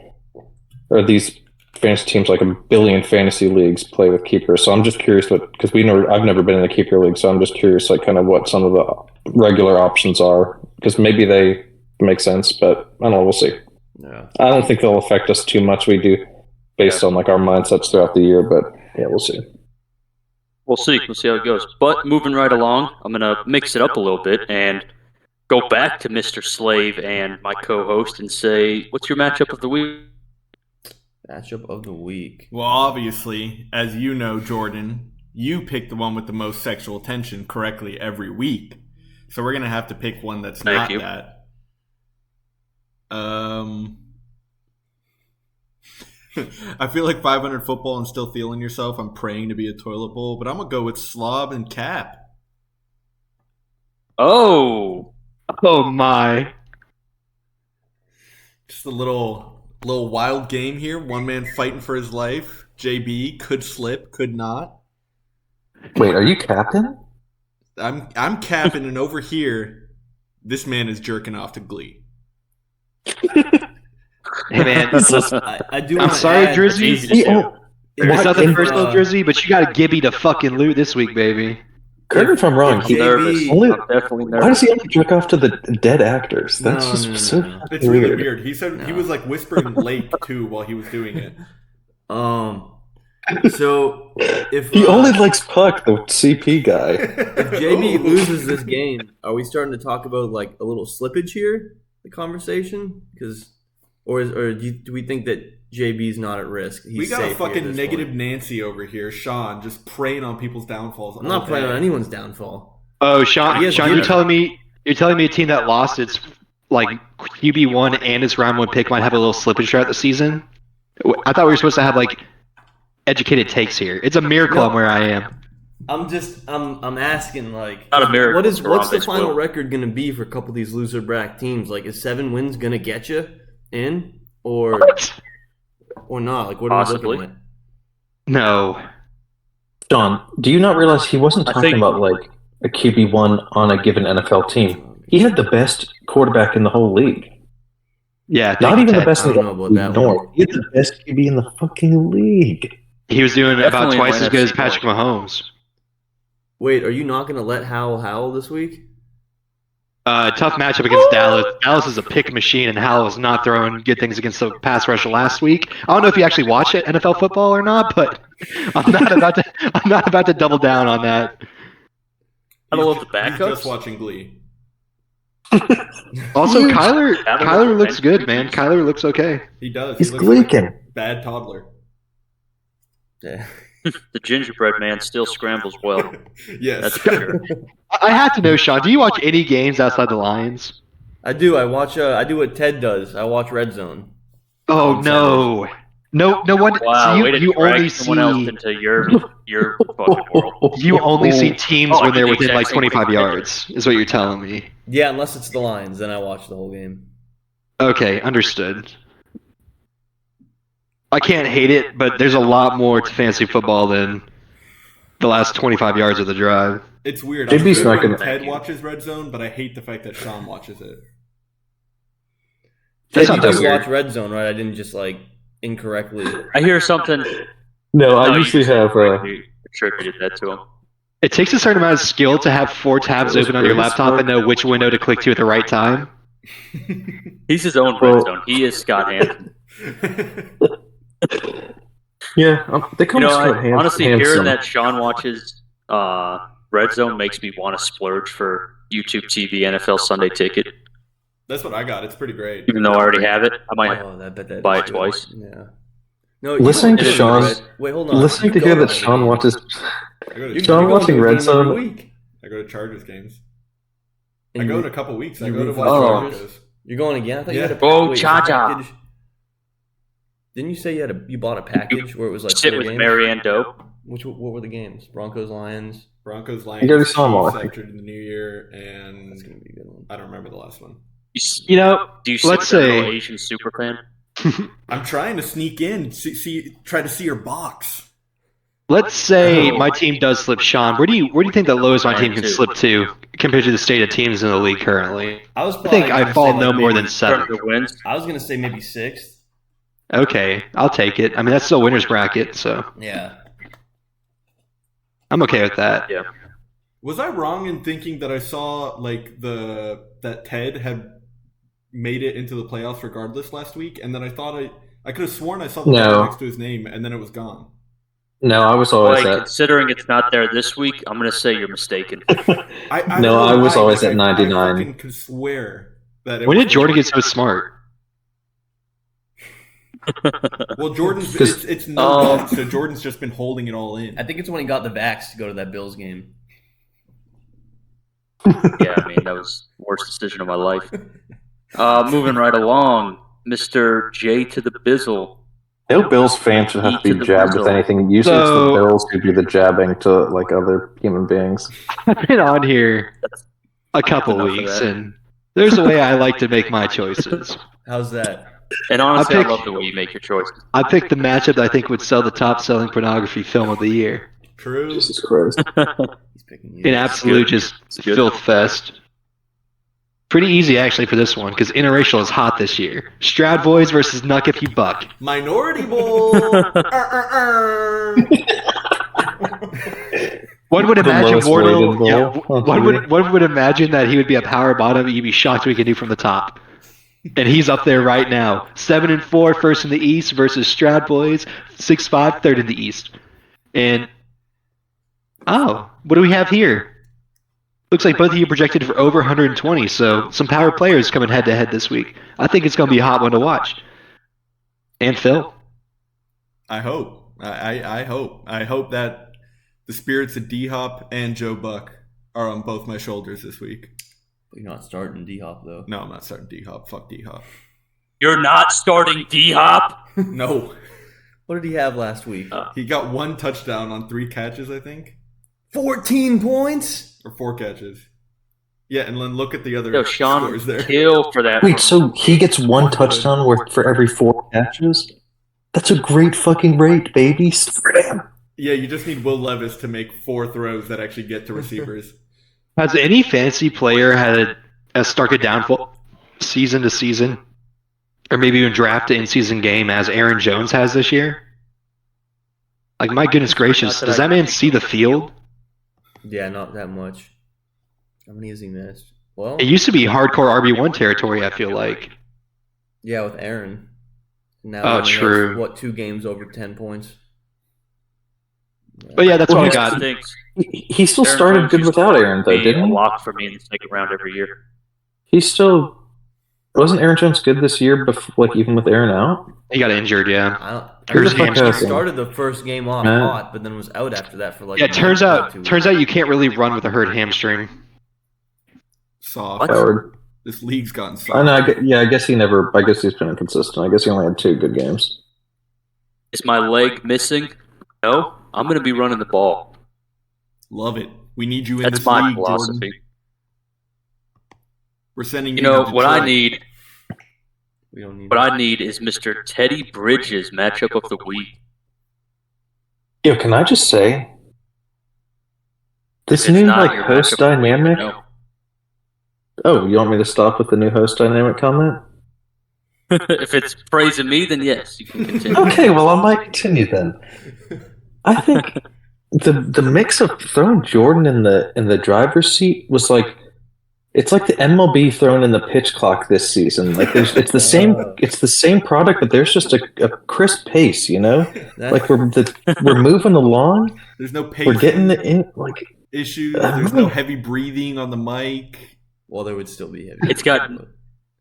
or these fantasy teams like a billion fantasy leagues play with keepers. So I'm just curious because I've never been in a keeper league, so I'm just curious like kind of what some of the regular options are because maybe they make sense, but I don't know. We'll see. Yeah. I don't think they'll affect us too much. We do based on like our mindsets throughout the year, but yeah, we'll see. We'll see how it goes. But moving right along, I'm gonna mix it up a little bit and go back to Mr. Slave and my co-host and say, what's your matchup of the week? Matchup of the week. Well, obviously, as you know, Jordan, you pick the one with the most sexual tension correctly every week. So we're going to have to pick one that's not that. I feel like 500 football and still feeling yourself. I'm praying to be a toilet bowl, but I'm going to go with Slob and Cap. Oh my. Just a little wild game here. One man fighting for his life. JB could slip, could not. Wait, are you captain? I'm capping, and over here, this man is jerking off to Glee. Hey man, I do. I'm sorry, Drizzy. It's not the first Drizzy, but you got a Gibby to fucking loot this week, baby. Correct me if I'm wrong. I'm nervous. I'm definitely nervous. Why does he only jerk off to the dead actors? That's so It's really weird. He said he was like whispering Lake too while he was doing it. So if he only likes Puck, the CP guy. If JB loses this game, are we starting to talk about like a little slippage here? The conversation, or do we think that JB's not at risk? We got a fucking negative Nancy over here, Sean, just preying on people's downfalls. I'm not preying on anyone's downfall. Oh, Sean, you're telling me a team that lost its like QB1 and its round 1 pick might have a little slippage throughout the season? I thought we were supposed to have like educated takes here. It's a miracle I'm where I am. I'm asking like, not a miracle. What's the final record going to be for a couple of these loser bracket teams? Like, is 7 wins going to get you in, or not? Like, what are we looking at? No. John, do you not realize he wasn't talking about like a QB1 on a given NFL team? He had the best quarterback in the whole league. Yeah, not even the best in the North. He had the best QB in the fucking league. He was doing about twice as good as Patrick Mahomes. Wait, are you not going to let Howell howl this week? Tough matchup against Dallas. Dallas is a pick machine, and Howell was not throwing good things against the pass rusher last week. I don't know if you actually watch it, NFL football or not, but I'm not about to double down on that. I don't love the backups. He's just watching Glee. Also, Kyler looks good, man. Kyler looks okay. He does. He's he looks gleeking. Like bad toddler. Yeah. The gingerbread man still scrambles well. Yes. That's for sure. I have to know, Sean, do you watch any games outside the Lions? I do. I watch. I do what Ted does. I watch Red Zone. Oh no! No one. Wow, So way to you drag only someone else see into your fucking world. you only see teams Oh, I when did they're the within exact like same 25 thing. yards. Is what you're telling me? Yeah, unless it's the Lions, then I watch the whole game. Okay, understood. I can't hate it, but there's a lot more to fantasy football than the last 25 yards of the drive. It's weird. JB's I'm not good when gonna- Ted watches Red Zone, but I hate the fact that Sean watches it. That's You not that do weird. watch Red Zone, right? I didn't just like incorrectly. I hear something. No, I No, you usually just have. correctly attributed that to him. It takes a certain amount of skill to have 4 tabs open on your laptop and know which window to click to at the right time. He's his own Well- red zone. He is Scott Hansen. Yeah, they You call know, me Scott honestly, Hansen. hearing that Sean watches Red Zone makes me want to splurge for YouTube TV NFL Sunday Ticket. That's what I got. It's pretty great. Even though I already have it, I might. Oh, I bet that buy is it good. twice. Yeah. No, Listening you to go Sean's- Red- Wait, hold on. Listening You to hear go that to the Sean games. watches. I go to, You Sean go to watching a Red game Zone- every week. I go to Chargers games. I And go in you- a couple weeks. I you go to root for watch the the Chargers? Broncos. You're going again? I thought you Yeah. had a Go wait, Cha-Cha. package- Didn't you say you bought a package where it was like Sit 4 with games? Marianne Doe. What were the games? Broncos, Lions. Broncos, You Lions, already saw 'em all, I Chiefs think. after the New Year, and That's gonna be a good one. I don't remember the last one. You know, Do you sit let's with a real say Asian super fan? I'm trying to sneak in, try to see your box. let's say my team does slip Sean. Where do you think the lowest my Mine team can too. slip to compared to the state of teams in the league currently? I was I think probably I gonna fall say, no like, more maybe- than 7. The wins. I was gonna say maybe 6th. Okay, I'll take it. I mean, that's still winner's bracket, so Yeah. I'm okay with that. Yeah. Was I wrong in thinking that I saw like that Ted had made it into the playoffs regardless last week, and then I thought I could have sworn I saw the No. number next to his name, and then it was gone. No, I was always Boy, at. considering it's not there this week, I'm going to say you're mistaken. I No, don't know I was why, always like, at I 99. fucking could swear that. It When was did Jordan get so smart? Well, Jordan's 'Cause- it's no vax, so Jordan's just been holding it all in. I think it's when he got the vax to go to that Bills game. Yeah, I mean, that was the worst decision of my life. Moving right along, Mr. J to the Bizzle. No Bills fan should have E to to be the jabbed with Bizzle. anything. Usually it's So- the Bills who do the jabbing to like other human beings. I've been on here a couple enough of weeks, that. and there's a way I like to make my choices. How's that? And honestly, I pick- love the way you make your choices. I picked the matchup that I think would sell the top-selling pornography film of the year. True. Jesus Christ. He's picking you. An absolute good. just It's good. filth fest. Pretty easy actually for this one because interracial is hot this year. Stroud Boys versus Nuck If You Buck. Minority Bowl. One would The imagine lowest Wardle. rated bowl Yeah, on TV. one would imagine that he would be a power bottom. You'd be shocked what he can do from the top. And he's up there right now. 7-4, first in the East versus Stroud Boys, 6-5, third in the East. And what do we have here? Looks like both of you projected for over 120. So some power players coming head to head this week. I think it's going to be a hot one to watch. And Phil. I hope. I hope. I hope that the spirits of D Hop and Joe Buck are on both my shoulders this week. But you're not starting D Hop though. No, I'm not starting D Hop. Fuck D Hop. You're not starting D-Hop? No. What did he have last week? He got 1 touchdown on 3 catches, I think. 14 points? Or 4 catches. Yeah, and then look at the other Yo, Sean scores there. kill for that. Wait, so he gets 1 touchdown worth for every 4 catches? That's a great fucking rate, baby. Scram. Yeah, you just need Will Levis to make 4 throws that actually get to receivers. Has any fantasy player had as stark a downfall season to season, or maybe even draft in season game as Aaron Jones has this year? Like, my goodness gracious, does that man see the field? Yeah, not that much. How many has he missed? Well, It used to be hardcore RB1 territory, I feel like. yeah, with Aaron. Now Oh, he only has, true. 2 games over 10 points? But yeah, that's Well, all I he's- got. Stinks. He still Aaron started Jones good used without to Aaron, though, be didn't a he? lock for me in the second round every year. He still wasn't Aaron Jones good this year, like even with Aaron out. He got injured, yeah. I Hurt his think he hamstring. started the first game off Man. hot, but then was out after that for like. Yeah, a turns month or out 2 turns out you can't really run with a hurt hamstring. Soft. What? Howard. This league's gotten soft. I know. I guess he never. I guess he's been inconsistent. I guess he only had 2 good games. Is my leg missing? No, I'm going to be running the ball. Love it. We need you in That's this my league, philosophy. Jordan. We're sending You you know to what I Detroit. need? We don't need. What I need is Mr. Teddy Bridges matchup of the week. Yo, can I just say this If it's new not your host matchup of the week, dynamic? no. Oh, you want me to stop with the new host dynamic comment? If it's praising me, then yes, you can continue. Okay, well I might continue then. I think the mix of throwing Jordan in the driver's seat was like it's like the MLB thrown in the pitch clock this season. Like it's the same product, but there's just a crisp pace, you know? Like we're moving along. There's no pace. We're getting it in like issues. There's no heavy breathing on the mic. Well, there would still be heavy. It's got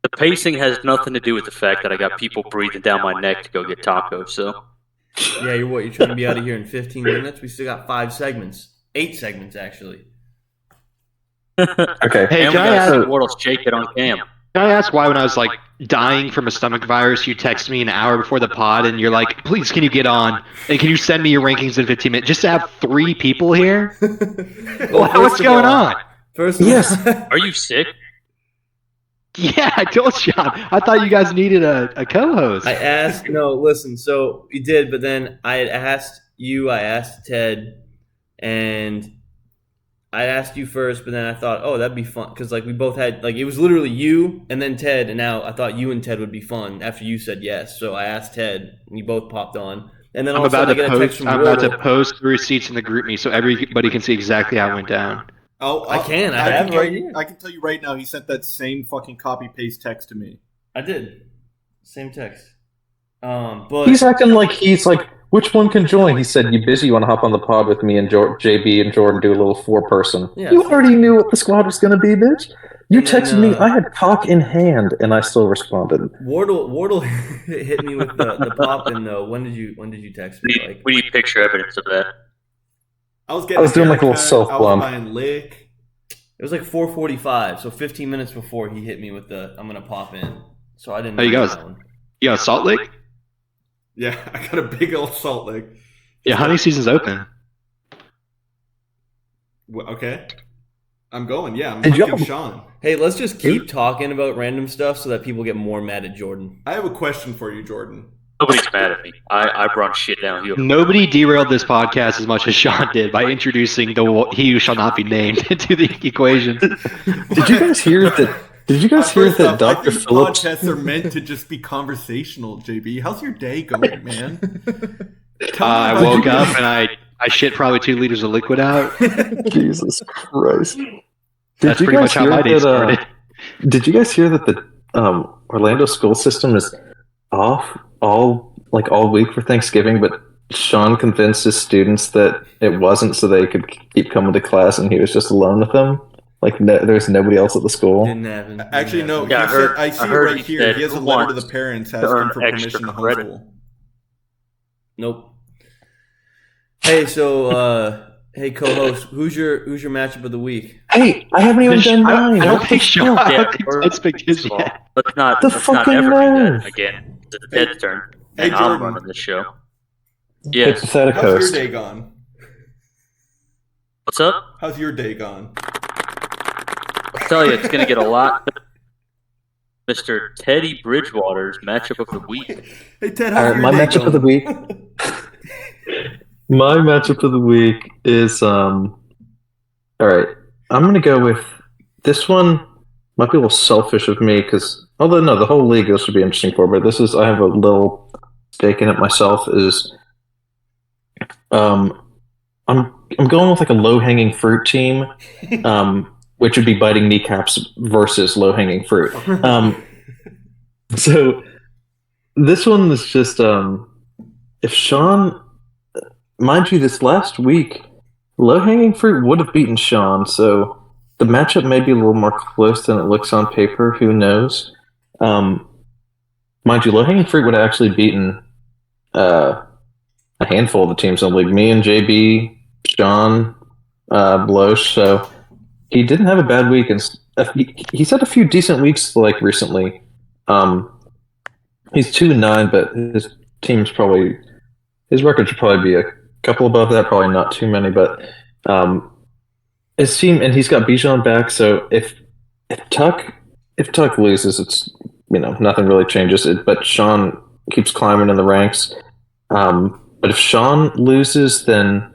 the pacing has nothing to do with the fact that I got people breathing down my neck to go get tacos. So Yeah, you're trying to be out of here in 15 minutes? We still got 5 segments. 8 segments, actually. okay. Hey, and can we I gotta see ask? Wardle's shake it on cam. Can I ask why when I was like dying from a stomach virus, you text me an hour before the pod and you're like, please, can you get on? And can you send me your rankings in 15 minutes? Just to have 3 people here? What's going on? First of Yes. all, Are you sick? Yeah, I told Sean. I thought you guys needed a co-host. I asked, no, listen, so we did, but then I had asked you, I asked Ted, and I asked you first, but then I thought, oh, that'd be fun, because like we both had, like it was literally you and then Ted, and now I thought you and Ted would be fun after you said yes, so I asked Ted, and you both popped on, and then all I'm of a about sudden I to get a text post. from I'm about to Wardle. post the receipts in the group me so everybody can see exactly how it went down. I can. I have it right here. I can tell you right now. He sent that same fucking copy paste text to me. I did. Same text. But He's acting like he's like, which one can join? He said, "You busy? You want to hop on the pod with me and JB and Jordan do a little 4-person?" Yeah. You already knew what the squad was going to be, bitch. You And then, texted me. I had cock in hand, and I still responded. Wardle hit me with the pop in though. When did you text me? Like, We need picture evidence of that. I was doing like a little haircut, self-plump. I was buying lick. it was like 4:45, so 15 minutes before he hit me with the I'm gonna pop in. So I didn't. Oh, you know guys- that one. You got Salt Lake? Yeah, I got a big old salt lick. Yeah, hunting season's open. Okay, I'm going. Yeah, I'm Did fucking y'all- Sean. Hey, let's just keep talking about random stuff so that people get more mad at Jordan. I have a question for you, Jordan. Nobody's mad at me. I run shit downhill. Nobody derailed this podcast as much as Sean did by introducing the he who shall not be named into the equation. Did you guys hear that? Did you guys hear First that off, Dr. I think Phillips? podcasts are meant to just be conversational. JB, how's your day going, man? I woke up and I shit probably 2 liters of liquid out. Jesus Christ! That's pretty much how my day started. Did you guys hear that the Orlando school system is off all week for Thanksgiving, but Sean convinced his students that it wasn't, so they could keep coming to class, and he was just alone with them. Like there's nobody else at the school. Didn't happen. Actually, no. Yeah, I see I it heard right he here. said He has a who letter to wants the parents to asking earn for extra permission to credit. homeschool. Nope. Hey, so hey co-host, who's your matchup of the week? Hey, I haven't even done mine. I don't What think the Sean. fuck? I Yeah, don't think or- Ted's picked his Well, yet. let's not The let's not fucking ever do nerve. that again. It's Ted's turn. Hey, And I'm Jordan. running this show. Yes. Pathetic How's your host. day gone? What's up? How's your day gone? I'll tell you, it's going to get a lot. Mr. Teddy Bridgewater's matchup of the week. Hey, Ted, All how's right, your my day matchup going? of the week. My matchup of the week is all right. I'm gonna go with this one. Might be a little selfish of me because although no, the whole league this would be interesting for, but this is I have a little stake in it myself. Is I'm going with like a low hanging fruit team, which would be biting kneecaps versus low hanging fruit. So this one is just if Sean, mind you, this last week, low hanging fruit would have beaten Sean, so the matchup may be a little more close than it looks on paper. Who knows? Mind you, low hanging fruit would have actually beaten a handful of the teams in the league. Me and JB, Sean, Blosh. So he didn't have a bad week, and he's had a few decent weeks like recently. He's 2-9, but his team's probably his record should probably be a couple above that, probably not too many, but his team, and he's got Bijan back, so if Tuck loses, it's nothing really changes. But Sean keeps climbing in the ranks. But if Sean loses, then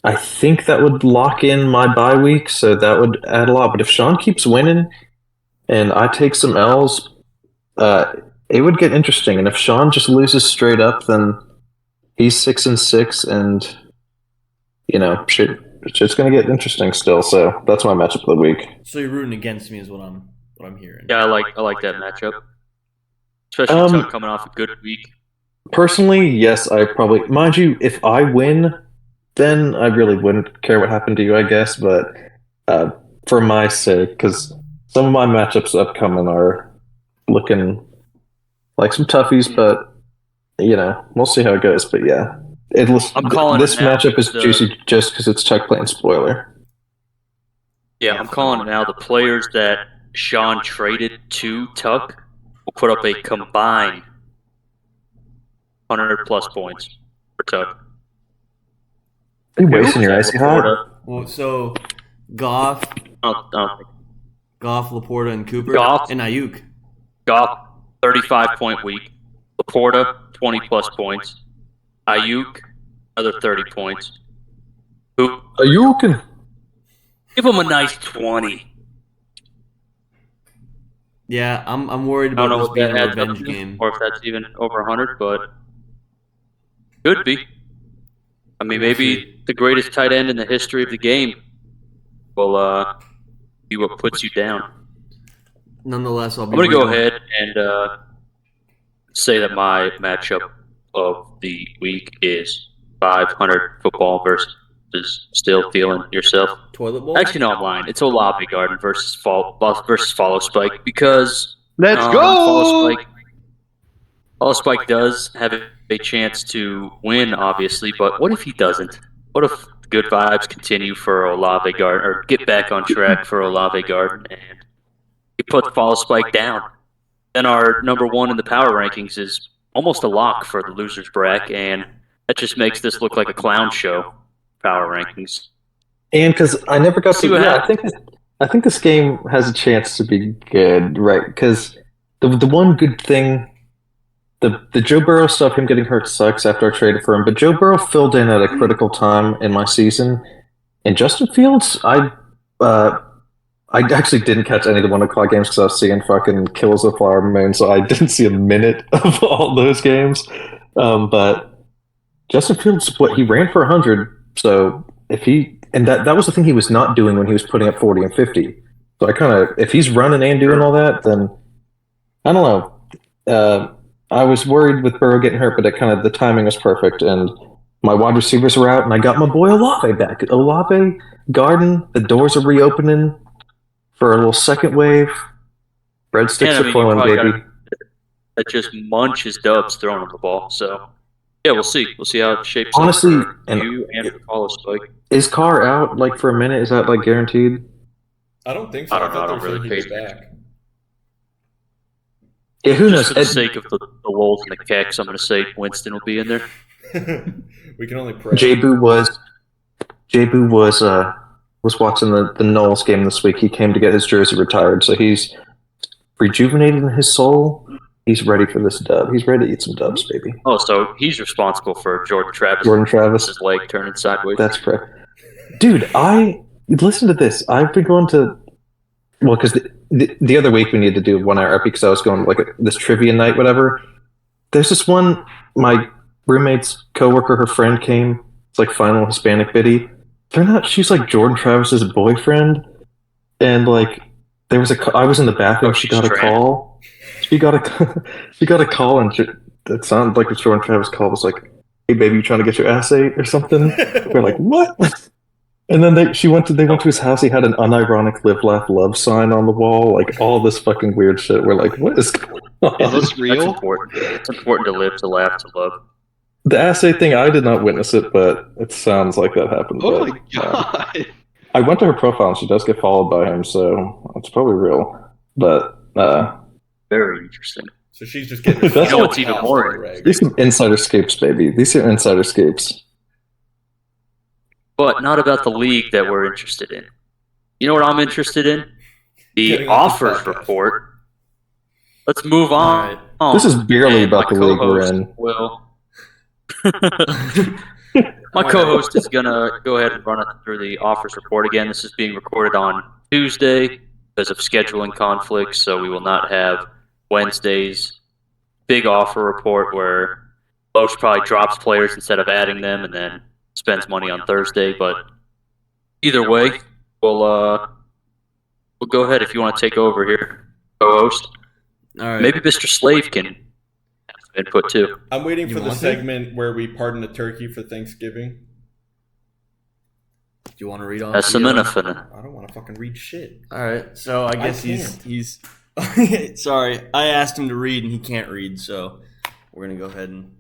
I think that would lock in my bye week, so that would add a lot. But if Sean keeps winning and I take some L's, it would get interesting. And if Sean just loses straight up, then he's 6-6, and shit's gonna get interesting still. So that's my matchup of the week. So you're rooting against me, is what I'm hearing. Yeah, I like that matchup, especially Tuck coming off a good week. Personally, yes, I probably, mind you, if I win, then I really wouldn't care what happened to you, I guess. But for my sake, because some of my matchups upcoming are looking like some toughies, but we'll see how it goes. But yeah, I'm calling this it now. matchup is juicy just because it's Tuck playing spoiler. Yeah, I'm calling it now. The players that Sean traded to Tuck will put up a combined 100+ points for Tuck. Are you wasting your icy hot? Well, so Goff, Laporta, and Cooper, Goff. and Ayuk. Goff, 35-point week. Laporta, 20+ points. Ayuk, another 30 points. Who? Ayuk. Give him a nice 20. Yeah, I'm worried I don't about know this what being that a adds up revenge to, game. or if that's even over 100, but could be. I mean, maybe the greatest tight end in the history of the game will be what puts you down. Nonetheless, I'm going to go ahead and say that my matchup of the week is 500 football versus Still Feeling Yourself. Toilet bowl. Actually, no, I'm lying. It's Olave Garden versus Follow Spike, because Let's go! Follow Spike does have a chance to win, obviously, but what if he doesn't? What if good vibes continue for Olave Garden, or get back on track for Olave Garden, and he puts Follow Spike down? Then our number one in the power rankings is almost a lock for the loser's bracket, and that just makes this look like a clown show. Power rankings. And because I never got See to, what yeah, happens. I think this game has a chance to be good, right? Because the one good thing, the Joe Burrow stuff, him getting hurt sucks after I traded for him, but Joe Burrow filled in at a critical time in my season. And Justin Fields, I actually didn't catch any of the 1 o'clock games because I was seeing fucking Kills of the Flower Moon, so I didn't see a minute of all those games. But Justin Fields, he ran for 100. So if that was the thing he was not doing when he was putting up 40 and 50. So if he's running and doing all that, then I don't know. I was worried with Burrow getting hurt, but the timing was perfect, and my wide receivers were out, and I got my boy Olave back. Olave Garden, the doors are reopening for a little second wave. Breadsticks are flowing, baby. That just munch his dubs throwing him the ball. So yeah, we'll see. We'll see how it shapes Honestly, up for you and for Follow Spike. Is Carr out for a minute? Is that guaranteed? I don't think so. I don't know. I thought don't they were really saying he pay was back. Yeah, who knows? Just for the sake of the lulz and the kecks, I'm going to say Winston will be in there. We can only pray. J-Boo was watching the Knowles game this week. He came to get his jersey retired, so he's rejuvenated in his soul. He's ready for this dub. He's ready to eat some dubs, baby. Oh, so he's responsible for Jordan Travis. Jordan-Travis. His leg turning sideways. That's correct. Dude, listen to this. I've been going to, because the other week we needed to do 1 hour epic because I was going this trivia night, whatever. There's this one, my roommate's coworker, her friend came. It's final Hispanic biddy. Turned out she's Jordan Travis's boyfriend, and there was I was in the bathroom. She got a call. She got a call, and it sounded like the Jordan Travis call was "Hey baby, you trying to get your ass ate or something?" We're like, "What?" And then they went to his house. He had an unironic "Live Laugh Love" sign on the wall, all this fucking weird shit. We're like, "What is going on?" Is this real? That's important. It's important to live, to laugh, to love. The assay thing, I did not witness it, but it sounds like that happened. Oh my god! I went to her profile, and she does get followed by him, so it's probably real. But very interesting. So she's just getting. You know what's even more? These are insider scapes, baby. These are insider scapes. But not about the league that we're interested in. You know what I'm interested in? The Getting off the offers podcast. report. Let's move on. All This is barely And about my the league we're co-host in. will. My co-host is gonna go ahead and run it through the offers report again. This is being recorded on Tuesday because of scheduling conflicts, so we will not have Wednesday's big offer report where Loesch probably drops players instead of adding them and then spends money on Thursday. But either way, we'll go ahead if you want to take over here, co-host. right. Maybe Mr. Slave can have some input too. I'm waiting You for the want to? segment where we pardon a turkey for Thanksgiving. Do you want to read on? That's some infinite. I don't want to fucking read shit. All right. So I guess can't. he's sorry. I asked him to read and he can't read, so we're gonna go ahead and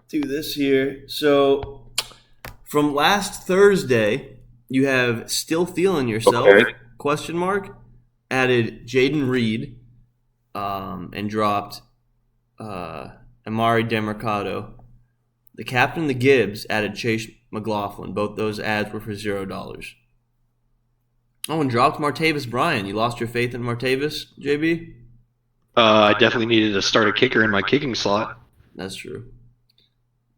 do this here. So from last Thursday, you have Still Feeling Yourself? Okay. Question mark. Added Jaden Reed, and dropped Amari Demercado. The captain of the Gibbs added Chase McLaughlin. Both those ads were for $0. Oh, and dropped Martavis Bryant. You lost your faith in Martavis, JB? I definitely needed to start a kicker in my kicking slot. That's true.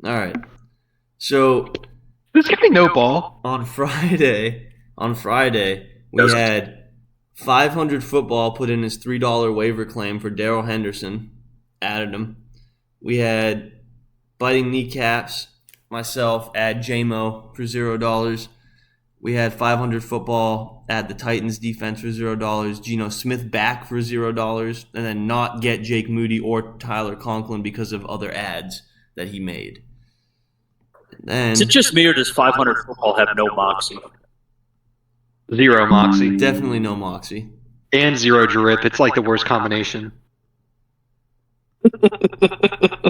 All right. So Just give me no ball. on Friday, we Doesn't. had 500 football put in his $3 waiver claim for Darrell Henderson. Added him. We had Biting Kneecaps, myself, add JMO for $0. We had 500 football, add the Titans defense for $0. Geno Smith back for $0. And then not get Jake Moody or Tyler Conklin because of other ads that he made. And then Is it just me or does 500 football have no moxie? Zero moxie. definitely no Moxie. And zero drip. It's like the worst combination.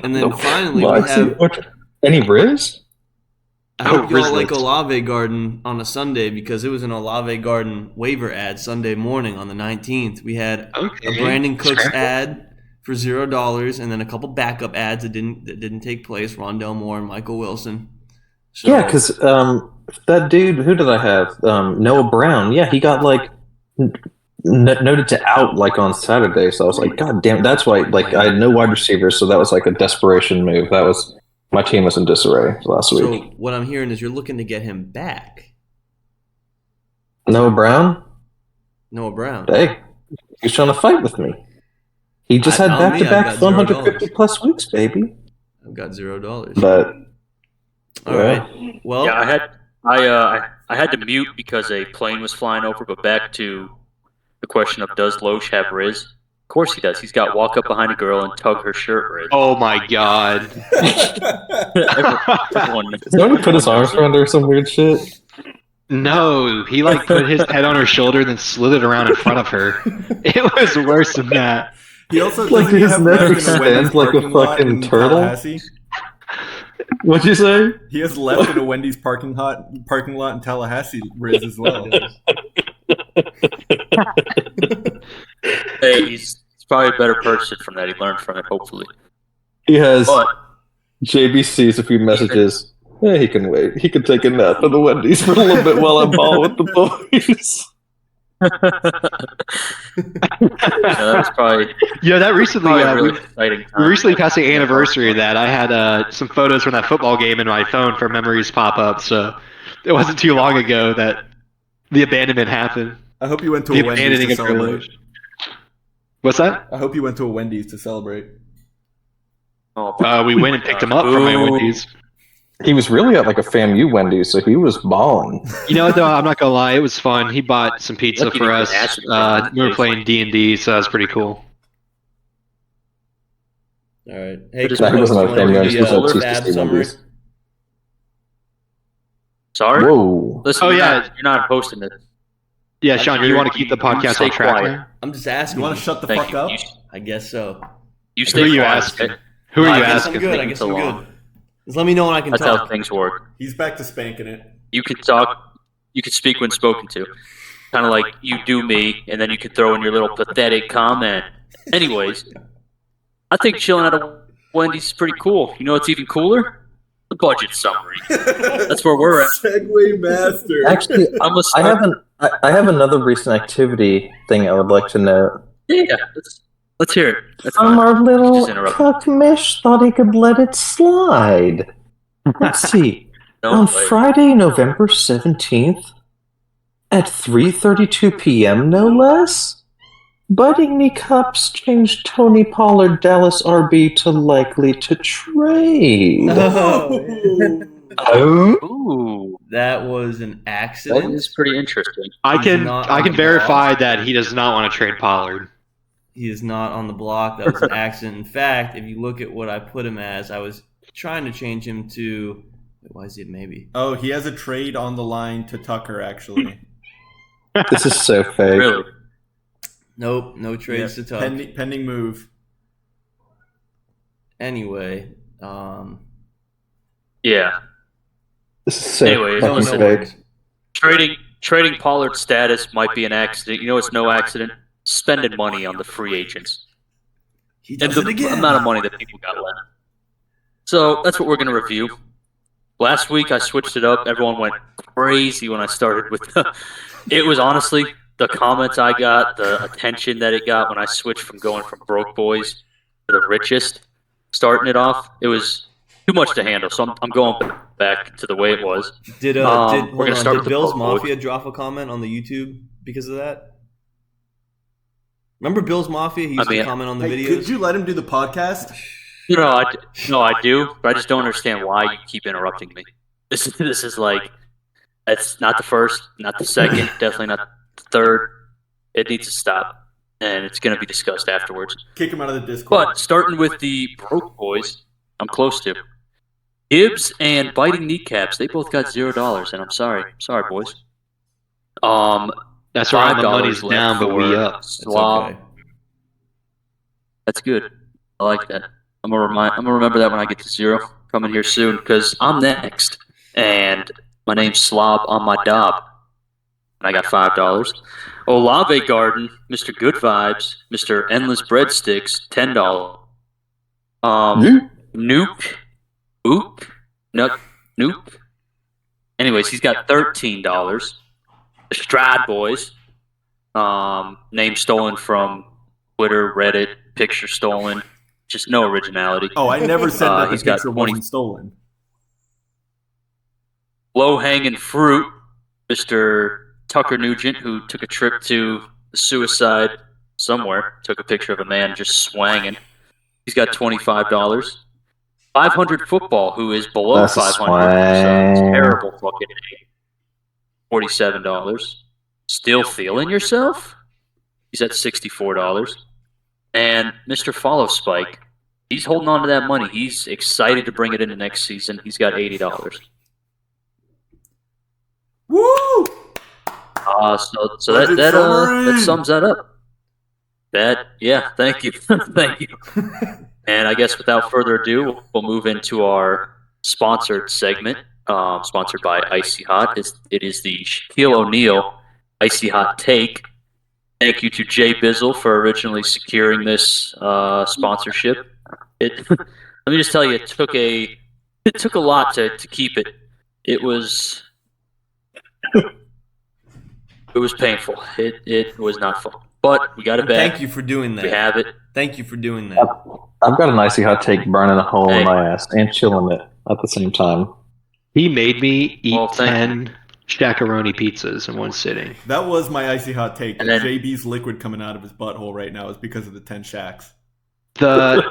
And then finally, we Moxie? have. What? Any Riz? I hope y'all Rizzlets. like Olave Garden on a Sunday because it was an Olave Garden waiver ad Sunday morning on the 19th. We had Okay. a Brandon Cooks Scramble. ad for $0 and then a couple backup ads that didn't take place. Rondell Moore and Michael Wilson. So, Yeah, because that dude, who did I have? Noah Brown. Yeah, he got like noted to out like on Saturday. So I was like, God damn, that's why. Like I had no wide receivers, so that was like a desperation move. That was my team was in disarray last so week. what I'm hearing is you're looking to get him back, Noah Brown. Noah Brown. Hey, he's trying to fight with me. He just had Not me, I've back-to-back got $0. 150 plus weeks, baby. I've got $0. But All right. Well, Yeah, I had to mute because a plane was flying over. But back to the question of does Loesch have Riz? Of course he does. He's got walk up behind a girl and tug her shirt Riz. Oh my god. Everyone, did he put his arms around her or some weird shit? No, he like put his head on her shoulder, then slithered around in front of her. It was worse than that. He also Like doesn't he his have neck left in extends Wendy's like a parking lot fucking in turtle? Tallahassee? What'd you say? He has left in a Wendy's parking lot in Tallahassee, Riz as well. hey, he's probably a better person from that. He learned from it, hopefully. He has But JB sees a few messages. Yeah, he can wait. He can take a nap at the Wendy's for a little bit while I'm ball with the boys. that's probably Yeah, that recently, a really exciting we time. recently passed the anniversary of that. I had some photos from that football game in my phone for memories pop up. So it wasn't too long ago that the abandonment happened. I hope you went to The a Wendy's abandoning to of celebrate. Loesch. What's that? I hope you went to a Wendy's to celebrate. Oh, We went and picked him up from my Ooh. Wendy's. He was really at like a FAMU Wendy's, so he was balling. You know what, though? I'm not gonna lie. It was fun. He bought some pizza Lucky for you us. didn't ask him. We were playing D&D, so that was pretty cool. all right. Hey, Just- Nah, he wasn't at Chris, you wanna FAMU. do He was the, at fab CCC summary? Wendy's. Sorry? Whoa. Listen, Oh, you're yeah. not- you're not hosting this. Yeah, Sean, you want to keep the podcast Stay on track quiet. now? I'm just asking. You want to shut the Thank fuck you. up? I guess so. You Who stay are you quiet. asking? Who are I you guess asking? I'm good. I Taking guess so I'm long. good. Just let me know when I can That's how talk. things work. He's back to spanking it. You can talk. You can speak when spoken to. Kind of like you do me, and then you could throw in your little pathetic comment. Anyways, I think chilling at a Wendy's is pretty cool. You know what's even cooler? The budget summary. That's where we're at. Segway master. Actually, I have another recent activity thing I would like to note. Yeah, let's hear it. That's Our fine. little Just interrupt. cuckmish thought he could let it slide. Let's see. No On way. Friday, November 17th, at 3:32 p.m., no less, Budding Knee Cups changed Tony Pollard Dallas RB to likely to trade. Oh. Ooh, That was an that accident. is pretty interesting. I He's can not I on can the verify block. that he does not want to trade Pollard. He is not on the block. That was an accident. In fact, if you look at what I put him as, I was trying to change him to. Why is he maybe? Oh, he has a trade on the line to Tucker, actually. This is so fake. Really? Nope, no trades Yep, to Tuck. pending move. Anyway, Yeah. This is so Anyways, fucking listen. fake. Trading Pollard's status might be an accident. You know it's no accident? Spending money on the free agents. he And does the it again. amount of money that people got left. So that's what we're going to review. Last week I switched it up. Everyone went crazy when I started with it was honestly the comments I got, the attention that it got when I switched from going from broke boys to the richest, starting it off. It was too much to handle. So I'm going back to the way it was. Did we're hold gonna on, start did with the Bill's Broke Boys. Mafia drop a comment on the YouTube because of that? Remember Bill's Mafia? He used to comment on the Hey, videos. could you let him do the podcast? I do, but I just don't understand why you keep interrupting me. This is like, it's not the first, not the second, definitely not the third. It needs to stop, and it's going to be discussed afterwards. Kick him out of the Discord. But starting with the broke boys, I'm close to. Gibbs and Biting Kneecaps, they both got $0, and I'm sorry, boys. That's right. My $5 money's left down, but we for up. It's Slob. okay. That's good. I like that. I'm gonna remember that when I get to 0 coming here soon because I'm next, and my name's Slob on my dob, and I got $5. Olave Garden, Mr. Good Vibes, Mr. Endless Breadsticks, $10. Nuke, Nuke. Anyways, he's got $13. The Strad Boys, name stolen from Twitter, Reddit, picture stolen. Just no originality. Oh, I never said that the he's got picture 20 wasn't stolen. Low-hanging fruit, Mr. Tucker Nugent, who took a trip to the suicide somewhere, took a picture of a man just swanging. He's got $25. 500 Football, who is below That's a 500, so it's swang. terrible fucking name. $47. Still feeling yourself? He's at $64. And Mr. Follow Spike, he's holding on to that money. He's excited to bring it into next season. He's got $80. Woo! So Budget that summary. sums that up. Thank you, thank you. And I guess without further ado, we'll move into our sponsored segment, sponsored by Icy Hot. It is the Shaquille O'Neal Icy Hot Take. Thank you to Jay Bizzle for originally securing this sponsorship. Let me just tell you, it took a lot to keep it. It was painful. It was not fun, but we got it back. Thank you for doing that. We have it. Thank you for doing that. I've got an icy hot take burning a hole Hey. in my ass and chilling it at the same time. He made me eat Well, thank 10 Shaq-a-Roni pizzas in one sitting. That was my icy hot take. And then- JB's liquid coming out of his butthole right now is because of the 10 shacks. The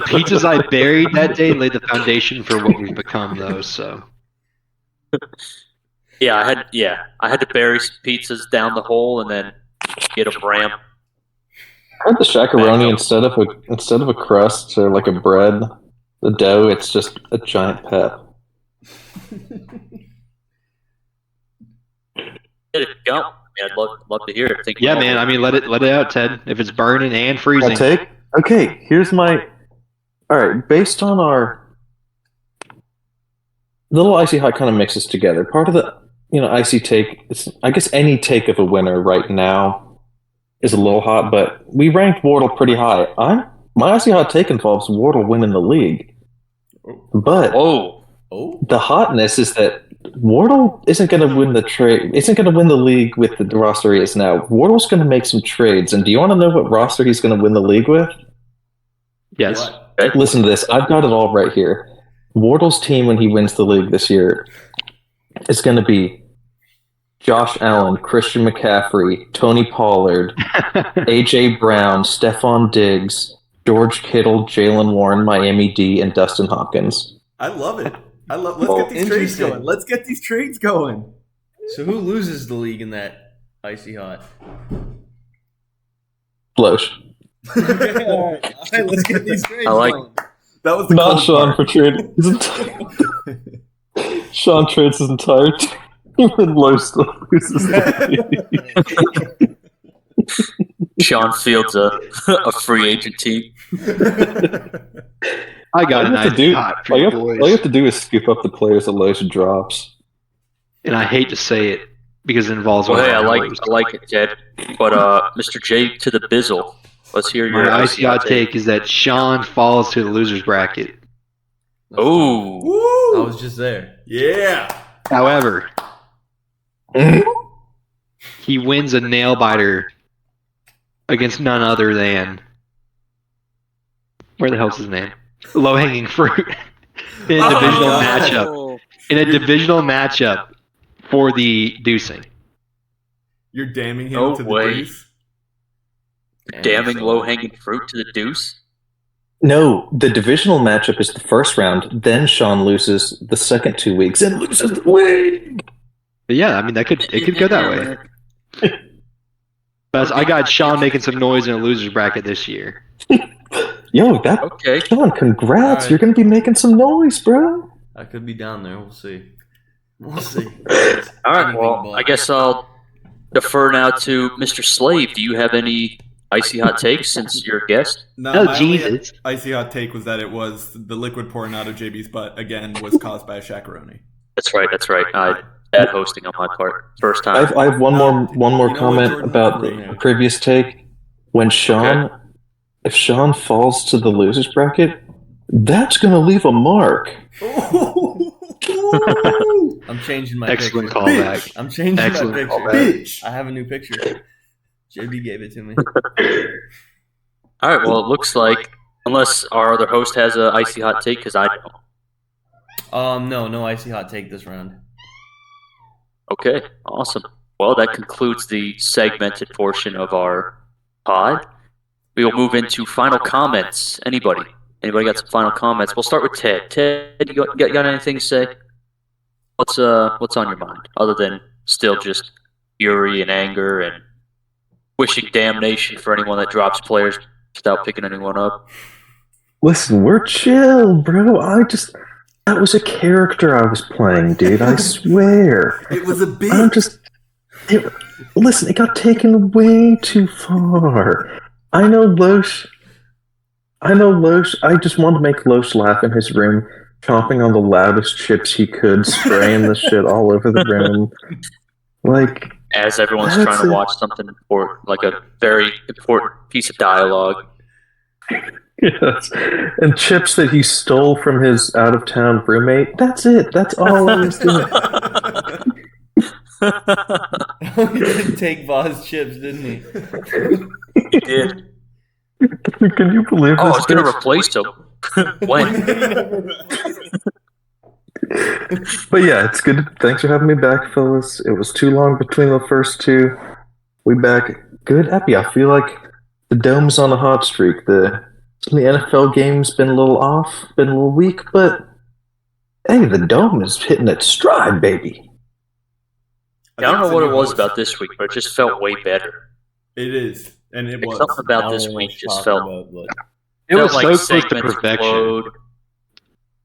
pizzas I buried that day laid the foundation for what we've become, though. So I had to bury some pizzas down the hole and then get a ramp. I heard the shakaroni instead of a crust or like a bread, the dough, it's just a giant pep. Get it go. I'd love to hear it. Think yeah, more. man. I mean, let it out, Ted. If it's burning and My freezing, take? Okay, here's my. All right, based on our little icy hot kind of mixes together. Part of the icy take. I guess any take of a winner right now is a little hot, but we ranked Wardle pretty high. My icy hot take involves Wardle winning the league. But Whoa. the hotness is that Wardle isn't going to win the trade. Isn't going to win the league with the roster he is now. Wardle's going to make some trades, and do you want to know what roster he's going to win the league with? Yes. What? Listen to this. I've got it all right here. Wardle's team when he wins the league this year is going to be Josh Allen, Christian McCaffrey, Tony Pollard, AJ Brown, Stephon Diggs, George Kittle, Jalen Warren, Miami D, and Dustin Hopkins. I love it. Let's get these trades interesting. going. Let's get these trades going. So who loses the league in that icy hot? Blosh. All right, let's get these trades I like- going. That was the Not cold Sean part. for trading. Sean trades his entire team and Lowe still loses the league. Sean Fields a free agent team. I got All an you have to icy do- hot for all you you have- boys. all you have to do is scoop up the players that Lowe's drops. And I hate to say it because it involves Well, one hey, of I my like it, Jed. But Mr. J to the bizzle. Let's hear your My icy hot take is that Sean falls to the loser's bracket. Oh, Woo! I was just there. Yeah. However, he wins a nail biter against none other than where the hell's his name? Low hanging fruit in a divisional matchup. In a divisional matchup for the deucing. You're damning him No to the way. deuce. Damning low hanging fruit to the deuce. No, the divisional matchup is the first round. Then Sean loses the second 2 weeks and loses the league. But yeah, I mean it could go that way. But I got Sean making some noise in a loser's bracket this year. Yo, that Okay. Sean, congrats! Alright. You're gonna be making some noise, bro. I could be down there. We'll see. We'll see. All right. Anything Well, but. I guess I'll defer now to Mr. Slave. Do you have any icy hot takes since you're a guest? No, Oh, my only Jesus. icy hot take was that it was the liquid pouring out of JB's butt again was caused by a shakaroni. That's right. Bad hosting on my part. First time. I have one more You know what, comment Jordan? about the previous take. When Sean, if Sean falls to the losers bracket, that's gonna leave a mark. I'm changing my Excellent picture. callback. I'm changing Excellent my picture. callback. Bitch. I have a new picture. JB gave it to me. All right. Well, it looks like unless our other host has a icy hot take, because I don't. No icy hot take this round. Okay. Awesome. Well, that concludes the segmented portion of our pod. We will move into final comments. Anybody got some final comments? We'll start with Ted. Ted, you got anything to say? What's on your mind other than still just fury and anger and wishing damnation for anyone that drops players without picking anyone up? Listen, we're chill, bro. That was a character I was playing, dude. I swear. It was a I'm bitch. just. Listen, it got taken way too far. I know Loesch. I just wanted to make Loesch laugh in his room, chomping on the loudest chips he could, spraying the shit all over the room. Like, As everyone's That's trying to it. watch something important, like a very important piece of dialogue. yes. And chips that he stole from his out of town roommate. That's it. That's all I was doing. He did take Voz chips, didn't he? He did. Can you believe Oh, I this? was going to bitch? replace him. When? But yeah, it's good. Thanks for having me back, fellas. It was too long between the first two. We back. Good epi. I feel like the dome's on a hot streak. The NFL game's been a little off, been a little weak, but hey, the dome is hitting its stride, baby. I don't know what it was about this week, but it just felt way better. It is, and it Like, was. something I about don't this know what week you're just talking felt, about, but It was felt so like close to segments perfection. flowed.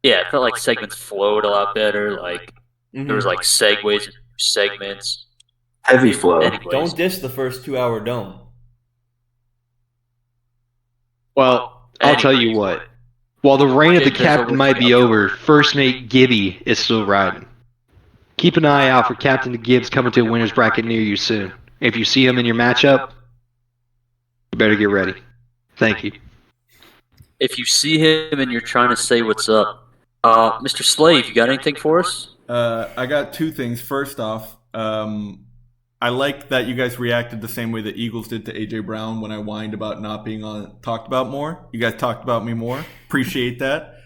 Yeah, it felt like segments flowed a lot better. Like there was like segues, and segments. Heavy flow. Anyways, Don't diss the first 2 hour dome. Well, I'll tell you what. While the reign of the Jake, there's captain always might be the over, First Mate Gibby is still riding. Keep an eye out for Captain Gibbs coming to a winner's bracket near you soon. If you see him in your matchup, you better get ready. Thank you. if you see him and you're trying to say what's up, Mr. Slave, you got anything for us? I got two things. First off, I like that you guys reacted the same way the Eagles did to AJ Brown when I whined about not being talked about more. You guys talked about me more. Appreciate that.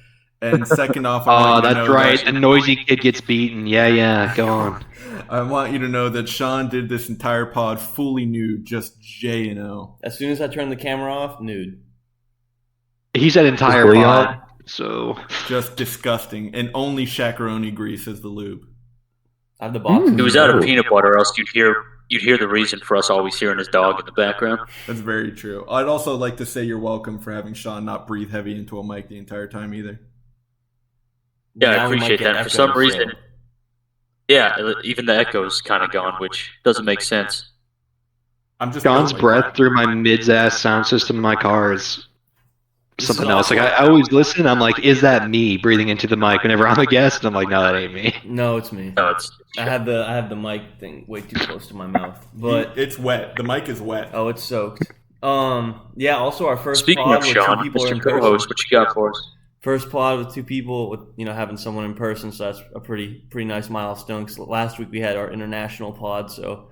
And second off, I want Oh, you to that's know right. that The noisy kid gets beaten. Yeah. Go on. I want you to know that Sean did this entire pod fully nude, just J and O. As soon as I turned the camera off, nude. He said entire Fully pod. So Just disgusting, and only shakaroni grease as the lube. I have the box. It was out of peanut butter, or else you'd hear the reason for us always hearing his dog in the background. That's very true. I'd also like to say you're welcome for having Sean not breathe heavy into a mic the entire time either. Yeah, I Now we might appreciate get that. For echoes, some so- reason, yeah, even the echo's kind of gone, which doesn't make sense. I'm just John's like breath that. through my mids-ass sound system in my car is This something is else. Like awesome. I always listen. I'm like, is that me breathing into the mic whenever I'm a guest? And I'm like, no, that ain't me. No, it's me. No, it's I have the mic thing way too close to my mouth, but It's wet. The mic is wet. oh, it's soaked. Yeah. Also, our first Speaking pod of with Sean, two people are in Mr. person. Co-host, what you got for us? First pod with two people with having someone in person, so that's a pretty nice milestone. 'Cause last week we had our international pod, so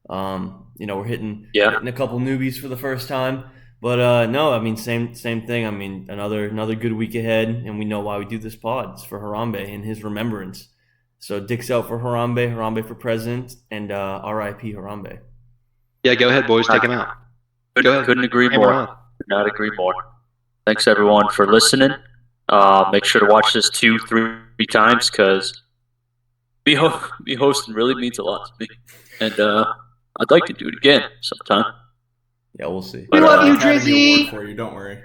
we're hitting a couple newbies for the first time. But no, I mean same thing. I mean another good week ahead, and we know why we do this pod. It's for Harambe in his remembrance. So dicks out for Harambe for president, and R.I.P. Harambe. Yeah, go ahead, boys. Take him out. Go ahead. Couldn't agree Hammer more. on. Could not agree more. Thanks everyone for listening. Make sure to watch this 2-3 times because me hosting really means a lot to me, and I'd like to do it again sometime. Yeah, we'll see. We But, love you, Academy Drizzy. Award for you. Don't worry.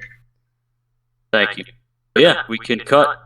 Thank you. But yeah, we can cut.